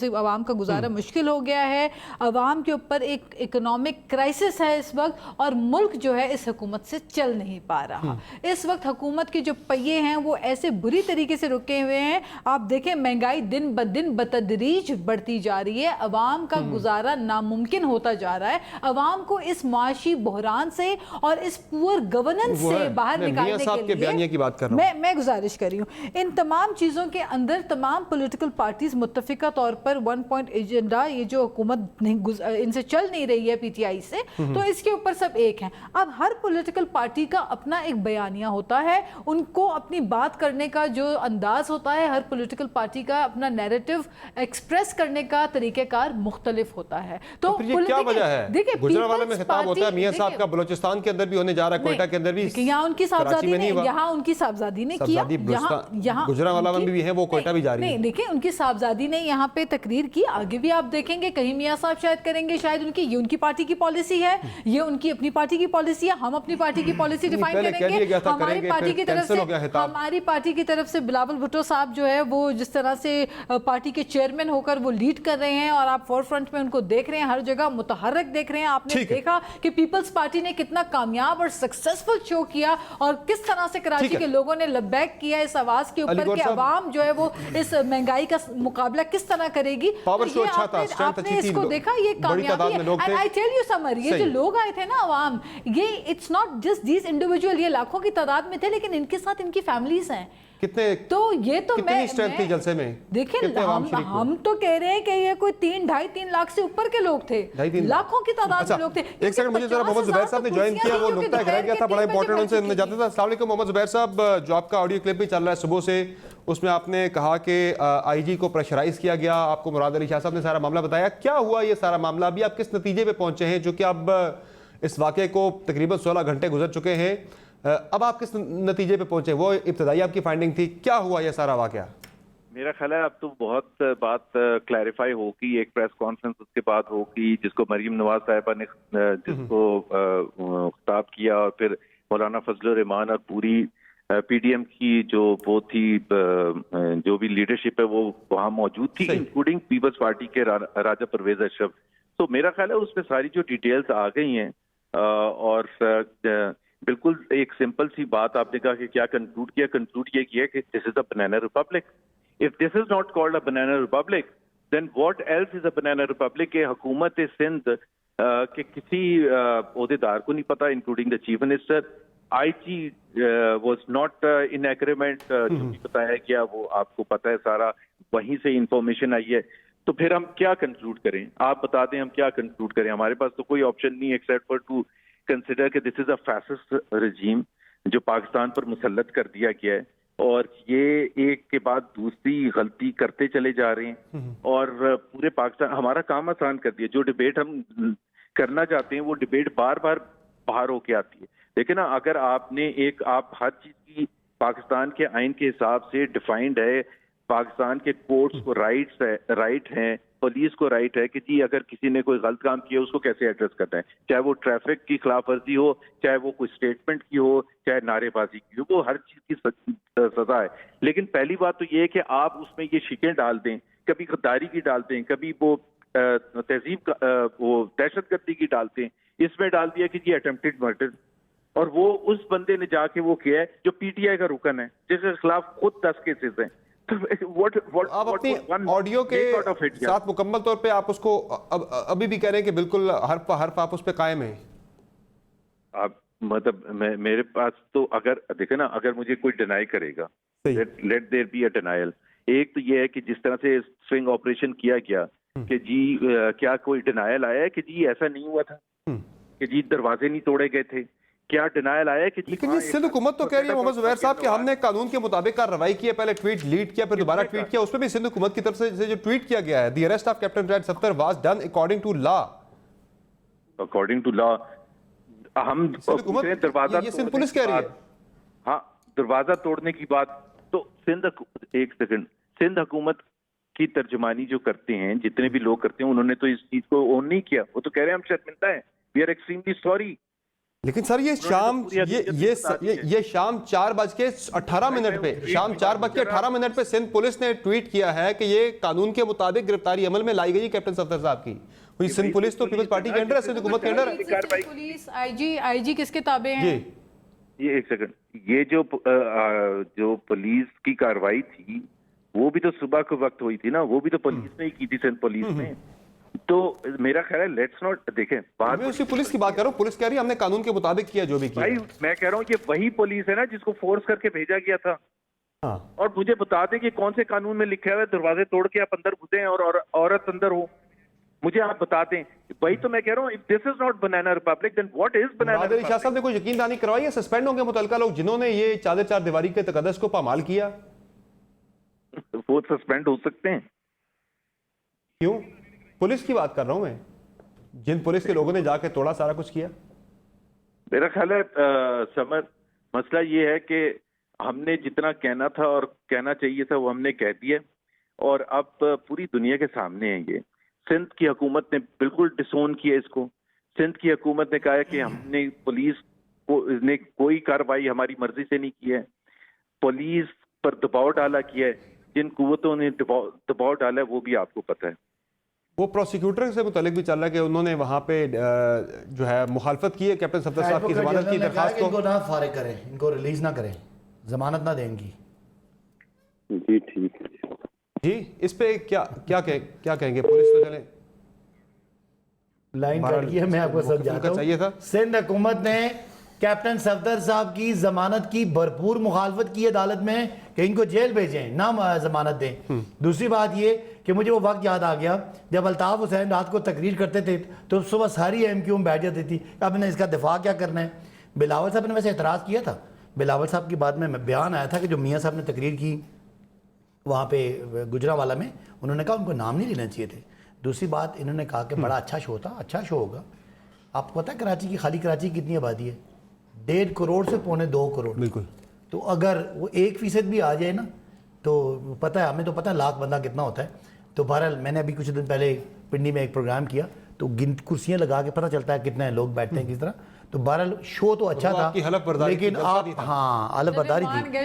عوام کا گزارا مشکل ہو گیا ہے, عوام کے اوپر ایک اکنامک کرائسس ہے اس وقت, اور ملک جو ہے اس حکومت سے چل نہیں پا رہا. اس وقت حکومت کے جو پہیے ہیں وہ ایسے بری طریقے سے رکے ہوئے ہیں. آپ دیکھیں مہنگائی دن بدن بتدریج بڑھتی جا رہی ہے, عوام کا گزارا ناممکن ہوتا جا رہا ہے. عوام کو اس معاشی بحران سے اور اس پور گورننس سے باہر نکالنے کے لیے میں گزارش کر رہی ہوں, ان تمام چیزوں کے اندر تمام پولیٹیکل پارٹیز متفقہ طور پر 1 پوائنٹ ایجنڈا, یہ جو حکومت ان سے چل نہیں رہی ہے پی ٹی آئی سے, تو اس کے اوپر سب ایک ہیں. اب ہر پولیٹیکل پارٹی کا اپنا ایک بیانیہ ہوتا ہے, ان کو اپنی بات کرنے کا جو انداز ہوتا ہے, ہر پولیٹیکل پارٹی کا اپنا نیریٹو ایکسپریس کرنے کا طریقہ کار مختلف ہوتا ہے. تو کیا وجہ ہے گجرانوالہ میں خطاب ہوتا ہے میاں صاحب کا, بلوچستان کے اندر بھی ہونے جا رہا ہے, کوئٹہ کے اندر بھی, یہاں ان کی صاحبزادی یہاں ان کی صاحبزادی نے کیا, یہاں گجرانوالہ میں بھی ہیں, وہ کوئٹہ بھی جا رہی ہے. نہیں دیکھیں ان کی صاحبزادی نے یہاں پہ تقریر کی, آگے بھی آپ دیکھیں گے کہیں میاں صاحب شاید کریں گے, شاید یہ ان کی پارٹی کی پالیسی ہے, یہ ان کی اپنی پارٹی کی پالیسی ہے, ہم اپنی پارٹی کی پالیسی ڈیفائن کریں گے. ہماری پارٹی کی طرف سے بلاول بھٹو صاحب جو ہے وہ جس طرح سے پارٹی کے چیئرمین ہو کر وہ لیڈ کر رہے ہیں, اور آپ فور فرنٹ میں ان کو دیکھ رہے ہیں, ہر جگہ متحرک دیکھ رہے ہیں. آپ نے دیکھا کہ پیپلز پارٹی نے کتنا کامیاب اور سکسیسفل شو کیا, اور کس طرح سے کراچی کے لوگوں نے لبیک کیا اس آواز کے اوپر کہ عوام جو ہے وہ اس مہنگائی کا مقابلہ کس طرح کرے گی. آپ نے اس کو دیکھا, یہ کامیابی ہے. And I tell you سمر, یہ جو لوگ آئے تھے نا عوام, یہ it's not just these individual, یہ لاکھوں کی تعداد میں تھے, لیکن ان کے ساتھ ان کی فیملیز ہیں. تو یہ تو کتنی جلسے میں دیکھیں, ہم تو کہہ رہے ہیں کہ یہ کوئی 3-2.5-3 لاکھ سے اوپر کے لوگ تھے, لاکھوں کی تعداد میں لوگ تھے. ایک سیکنڈ, مجھے ذرا محمد زبیر صاحب نے جوائن کیا, وہ نقطہ رہ گیا تھا, بڑا امپورٹنٹ ان سے جاتا تھا. السلام علیکم محمد زبیر صاحب, جو آپ کا آڈیو کلپ بھی چل رہا ہے صبح سے, اس میں آپ نے کہا کہ آئی جی کو پریشرائز کیا گیا, آپ کو مراد علی شاہ صاحب نے سارا معاملہ بتایا. کیا ہوا یہ سارا معاملہ, ابھی آپ کس نتیجے پہ پہنچے ہیں, جو کہ اب اس واقعے کو تقریباً 16 گھنٹے گزر چکے ہیں, اب آپ کس نتیجے پہ پہنچے؟ وہ ابتدائی آپ کی فائنڈنگ تھی, کیا ہوا یہ سارا واقعہ؟ میرا خیال ہے اب تو بہت بات کلیریفائی ہوگی، ایک پریس کانفرنس اس کے بعد ہوگی جس کو مریم نواز صاحبہ نے جس کو خطاب کیا، اور پھر مولانا فضل الرحمان اور پوری پی ڈی ایم کی جو وہ تھی جو بھی لیڈرشپ ہے وہ وہاں موجود تھی، انکلوڈنگ پیپلز پارٹی کے راجہ پرویز اشرف. تو میرا خیال ہے اس میں ساری جو ڈیٹیلز آ گئی ہیں، اور بالکل ایک سمپل سی بات آپ نے کہا کہ کیا کنکلوڈ یہ کیا کہ دس از اے banana republic. If this is not called a banana republic, then what else is a banana republic? کہ حکومت سندھ کے کسی عہدیدار کو نہیں پتا، including the chief minister. I G was not in agreement, جو بھی بتایا گیا وہ آپ کو پتا ہے سارا، وہیں سے انفارمیشن آئی ہے. تو پھر ہم کیا کنکلوڈ کریں؟ آپ بتا دیں ہم کیا کنکلوڈ کریں. ہمارے پاس تو کوئی آپشن نہیں ایکسیپٹ فار ٹو کنسیڈر کہ دس از اے فیسسٹ رجیم جو پاکستان پر مسلط کر دیا گیا ہے، اور یہ ایک کے بعد دوسری غلطی کرتے چلے جا رہے ہیں، اور پورے پاکستان ہمارا کام آسان کر دیا. جو ڈبیٹ ہم کرنا چاہتے ہیں وہ ڈبیٹ بار بار باہر ہو کے آتی ہے. دیکھیں نا، اگر آپ نے آپ ہر چیز کی پاکستان کے آئین کے حساب سے ڈیفائنڈ ہے، پاکستان کے کورٹس کو رائٹ ہیں، پولیس کو رائٹ ہے کہ جی اگر کسی نے کوئی غلط کام کیا اس کو کیسے ایڈریس کرنا ہے، چاہے وہ ٹریفک کی خلاف ورزی ہو، چاہے وہ کوئی اسٹیٹمنٹ کی ہو، چاہے نعرے بازی کی ہو، وہ ہر چیز کی سزا ہے. لیکن پہلی بات تو یہ ہے کہ آپ اس میں یہ شکیں ڈال دیں، کبھی غداری کی ڈالتے ہیں، کبھی وہ تہذیب وہ دہشت گردی کی ڈالتے ہیں. اس میں ڈال دیا کہ جی اٹمپٹڈ مرڈر، اور وہ اس بندے نے جا کے وہ کیا ہے جو پی ٹی آئی کا رکن ہے، جس کے خلاف خود 10 کیسز ہیں. آپ اپنی آڈیو کے ساتھ مکمل طور پہ آپ اس کو ابھی بھی کہہ رہے ہیں کہ بالکل حرف پہ حرف آپ اس پہ قائم ہیں؟ آپ مطلب میرے پاس تو اگر دیکھیں نا، اگر مجھے کوئی ڈینائی کرے گا، let there be a denial. ایک تو یہ ہے کہ جس طرح سے سوئنگ آپریشن کیا گیا کہ جی کیا کوئی ڈینائل آیا ہے کہ جی ایسا نہیں ہوا تھا، کہ جی دروازے نہیں توڑے گئے تھے؟ کیا ڈینائل آیا کہ لیکن یہ سندھ حکومت تو کہہ رہی ہے محمد زبیر صاحب کہ ہم نے قانون کے مطابق کارروائی کی ہے، پہلے ٹویٹ ڈیلیٹ کیا پھر دوبارہ ٹویٹ کیا، اس پہ بھی سندھ حکومت کی طرف سے جو ٹویٹ کیا گیا ہے، دی اریسٹ آف کیپٹن ریڈ ستر was done according to law. According to law ہم دروازہ، یہ سندھ پولیس کہہ رہی ہے. ہاں، دروازہ توڑنے کی بات تو ایک سیکنڈ، سندھ حکومت کی ترجمانی جو کرتے ہیں جتنے بھی لوگ کرتے ہیں انہوں نے تو اس چیز کو اون نہیں کیا. وہ تو کہہ رہے ہیں ہم شرمندہ ہیں، وی آر ایکسٹریملی سوری. لیکن سر یہ شام 4:18 پہ شام 4:18 پہ سندھ پولیس نے ٹویٹ کیا ہے کہ یہ قانون کے مطابق گرفتاری عمل میں لائی گئی کیپٹن صفدر صاحب کی. سندھ پولیس تو پیپلز پارٹی کے انڈر ہے، سندھ حکومت کے انڈر ہے. پولیس آئی جی کس کے تابع ہیں؟ یہ ایک سیکنڈ، یہ جو پولیس کی کارروائی تھی وہ بھی تو صبح کے وقت ہوئی تھی نا، وہ بھی تو پولیس نے ہی کی تھی، سندھ پولیس نے. تو میرا خیال ہے لیٹس ناٹ، دیکھیں میں اسی پولیس کی بات کر رہا ہوں، پولیس کہہ رہی ہے ہم نے قانون کے مطابق کیا جو بھی کیا. بھائی میں کہہ رہا ہوں یہ وہی پولیس ہے نا جس کو فورس کر کے بھیجا گیا تھا. اور مجھے بتا دیں کہ کون سے قانون میں لکھا ہوا ہے دروازے توڑ کے آپ اندر گھسیں اور عورت اندر ہو، مجھے آپ بتا دیں. وہی تو میں کہہ رہا ہوں، if this is not banana republic then what is banana republic؟ شاہ صاحب نے کوئی یقین دہانی کروائی ہے سسپینڈ ہوں گے متعلقہ لوگ جنہوں نے یہ چار دیواری کے تقدس کو پامال کیا؟ وہ سسپینڈ ہو سکتے ہیں. کیوں؟ پولیس کی بات کر رہا ہوں میں، جن پولیس کے لوگوں نے جا کے توڑا سارا کچھ کیا. میرا خیال ہے سمر مسئلہ یہ ہے کہ ہم نے جتنا کہنا تھا اور کہنا چاہیے تھا وہ ہم نے کہہ دیا، اور اب پوری دنیا کے سامنے ہے. یہ سندھ کی حکومت نے بالکل ڈسون کیا اس کو. سندھ کی حکومت نے کہا کہ ہم نے پولیس کو نے کوئی کارروائی ہماری مرضی سے نہیں کی ہے، پولیس پر دباؤ ڈالا کیا ہے. جن قوتوں نے دباؤ ڈالا ہے وہ بھی آپ کو پتہ ہے. وہ پروسیکیوٹر سے متعلق بھی چل رہا ہے کہ انہوں نے وہاں پہ جو ہے مخالفت کی ہے کیپٹن صفدر صاحب کی ضمانت کی درخواست کو. ان کو نہ فارغ کریں، ان کو ریلیز نہ کریں، ضمانت نہ دیں گی. جی ٹھیک ہے جی. اس پہ کیا کہیں گے؟ پولیس تو چلیں لائن کٹ کی ہے، میں آپ کو سمجھاتا ہوں. سندھ حکومت نے کیپٹن صفدر صاحب کی ضمانت کی بھرپور مخالفت کی عدالت میں کہ ان کو جیل بھیجیں، نہ ضمانت دیں. دوسری بات یہ کہ مجھے وہ وقت یاد آ گیا جب الطاف حسین رات کو تقریر کرتے تھے تو صبح ساری ایم کیو بیٹھ جاتی تھی. اب نے اس کا دفاع کیا کرنا ہے؟ بلاول صاحب نے ویسے اعتراض کیا تھا. بلاول صاحب کی بعد میں بیان آیا تھا کہ جو میاں صاحب نے تقریر کی وہاں پہ گجرانوالہ میں، انہوں نے کہا ان کو نام نہیں لینا چاہیے تھے. دوسری بات انہوں نے کہا کہ بڑا اچھا شو تھا. اچھا شو ہوگا. آپ کو پتہ ہے کراچی کی خالی کراچی کی کتنی آبادی ہے؟ 1.5 کروڑ سے 2.25 کروڑ. بالکل. تو اگر وہ 1% بھی آ جائے نا تو پتہ ہے ہمیں تو پتہ ہے لاکھ بندہ کتنا ہوتا ہے. تو بہرحال میں نے ابھی کچھ دن پہلے پنڈی میں ایک پروگرام کیا تو کرسیاں لگا کے پتہ چلتا ہے کتنے لوگ بیٹھتے ہیں کس طرح. تو بہرحال شو تو اچھا تھا لیکن آپ ہاں حلف برداری تھی.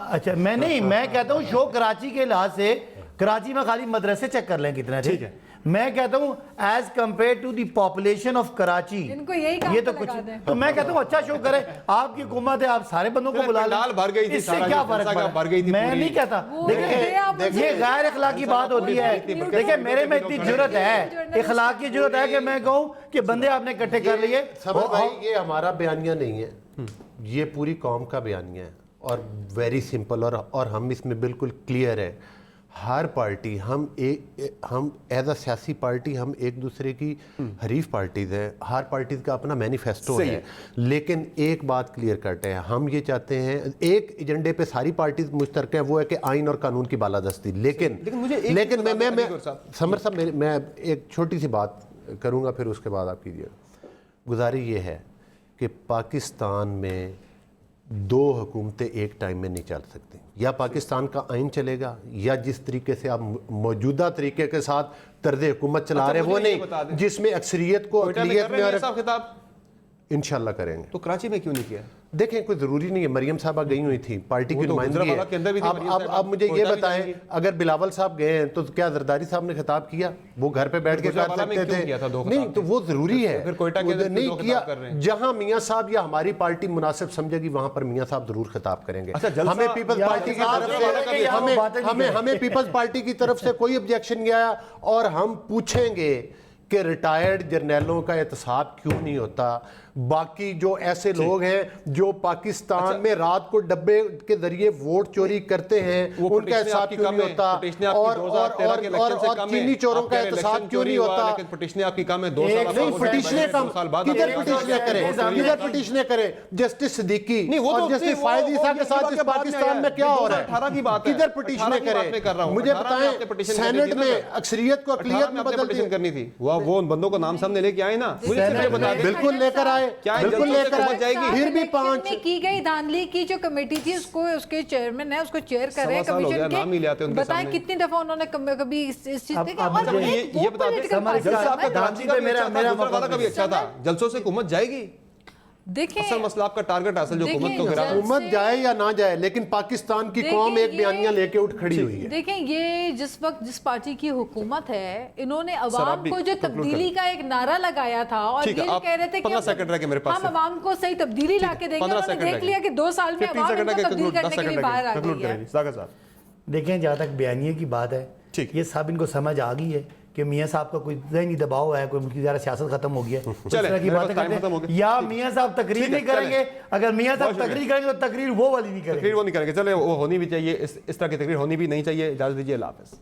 اچھا میں کہتا ہوں شو کراچی کے لحاظ سے کراچی میں خالی مدرسے چیک کر لیں کتنے تھے. میں کہتا ہوں as compare to the population of Karachi یہ تو کچھ تو میں کہتا ہوں اچھا شو کرے. آپ کی حکومت ہے آپ سارے بندوں کو بلا لیں اس سے کیا فرق پڑا. میں نہیں کہتا دیکھیں یہ غیر اخلاقی بات ہوتی ہے. دیکھیں میرے میں اتنی جرت ہے اخلاق کی جرت ہے کہ میں کہوں کہ بندے آپ نے اکٹھے کر لیے. یہ ہمارا بیانیہ نہیں ہے, یہ پوری قوم کا بیانیہ ہے اور ویری سمپل اور ہم اس میں بالکل کلیئر ہے. ہر پارٹی ہم ایز اے سیاسی پارٹی ہم ایک دوسرے کی حریف پارٹیز ہیں. ہر پارٹیز کا اپنا مینیفیسٹو ہے لیکن ایک بات کلیئر کٹ ہے, ہم یہ چاہتے ہیں ایک ایجنڈے پہ ساری پارٹیز مشترک ہیں, وہ ہے کہ آئین اور قانون کی بالادستی. لیکن میں سمر صاحب میں ایک چھوٹی سی بات کروں گا پھر اس کے بعد آپ کیجیے. گزارش یہ ہے کہ پاکستان میں دو حکومتیں ایک ٹائم میں نہیں چل سکتی. یا پاکستان کا آئین چلے گا یا جس طریقے سے آپ موجودہ طریقے کے ساتھ طرز حکومت چلا رہے وہ نہیں جس میں اکثریت کو اقلیت میں انشاءاللہ کریں گے. تو کراچی میں کیوں نہیں کیا؟ دیکھیں کوئی ضروری نہیں ہے, مریم صاحبہ گئی ہوئی تھی, پارٹی کی نمائندگی ہے. اب مجھے یہ بتائیں اگر بلاول صاحب گئے ہیں تو کیا زرداری صاحب نے خطاب کیا؟ وہ گھر پہ بیٹھ کے کر سکتے تھے. نہیں تو وہ ضروری ہے نہیں کیا. جہاں میاں صاحب یا ہماری پارٹی مناسب سمجھے گی وہاں پر میاں صاحب ضرور خطاب کریں گے. ہمیں پیپلز پارٹی کی طرف سے ہمیں پیپلز پارٹی کی طرف سے کوئی objection نہیں آیا اور ہم پوچھیں گے کہ ریٹائرڈ جرنیلوں کا احتساب کیوں نہیں ہوتا. باقی جو ایسے لوگ ہیں جو پاکستان میں رات کو ڈبے کے ذریعے ووٹ چوری کرتے ہیں ان کا احتساب کیوں نہیں ہوتا اور چینی چوروں کا احتساب کیوں نہیں ہوتا. کدھر پٹیشنیں کریں جسٹس صدیقی اور جسٹس فائز عیسیٰ کے ساتھ اس پاکستان میں کیا ہو رہا ہے؟ کدھر پٹیشنیں کریں؟ مجھے بتائیں سینٹ میں اکثریت کو اقلیت میں بدل کرنی تھی. وہ ان بندوں کا نام سامنے لے کے آئے نا, بالکل لے کر آئے, بالکل لے کر آئے گی. پھر بھی 5 کی گئی دھاندلی کی جو کمیٹی تھی اس کو اس کے چیئرمین ہے اس کو چیئر کر رہے ہیں کمیشن کے. بتائیں کتنی دفعہ انہوں نے کبھی اس چیز پہ یہ بتا دیں اچھا تھا جلسوں سے حکومت جائے گی. دیکھیں اصل مسئلہ آپ کا ٹارگٹ اصل جو حکومت کو گرا حکومت جائے یا نہ جائے لیکن پاکستان کی قوم ایک بیانیہ لے کے اٹھ کھڑی ہوئی ہے. دیکھیں یہ جس وقت جس پارٹی کی حکومت ہے انہوں نے عوام کو جو تبدیلی کا ایک نعرہ لگایا تھا اور یہ کہہ رہے تھے کہ ہم عوام کو صحیح تبدیلی لا کے دیں گے. انہوں نے دیکھ لیا کہ 2 سال میں عوام ان کو تبدیل کرنے کے لیے باہر آ گئی ہے. دیکھیں جہاں تک بیانیے کی بات ہے یہ سب ان کو سمجھ آ گئی ہے کہ میاں صاحب کا کوئی ذہنی دباؤ ہے, کوئی ملکی زیادہ سیاست ختم ہو گیا اس طرح کی باتیں کرتے ہیں. یا میاں صاحب تقریر نہیں کریں گے, اگر میاں صاحب تقریر کریں گے تو تقریر وہ والی نہیں کریں گے. تقریر وہ نہیں کریں گے. چلے وہ ہونی بھی چاہیے, اس طرح کی تقریر ہونی بھی نہیں چاہیے. اجازت دیجیے, اللہ حافظ.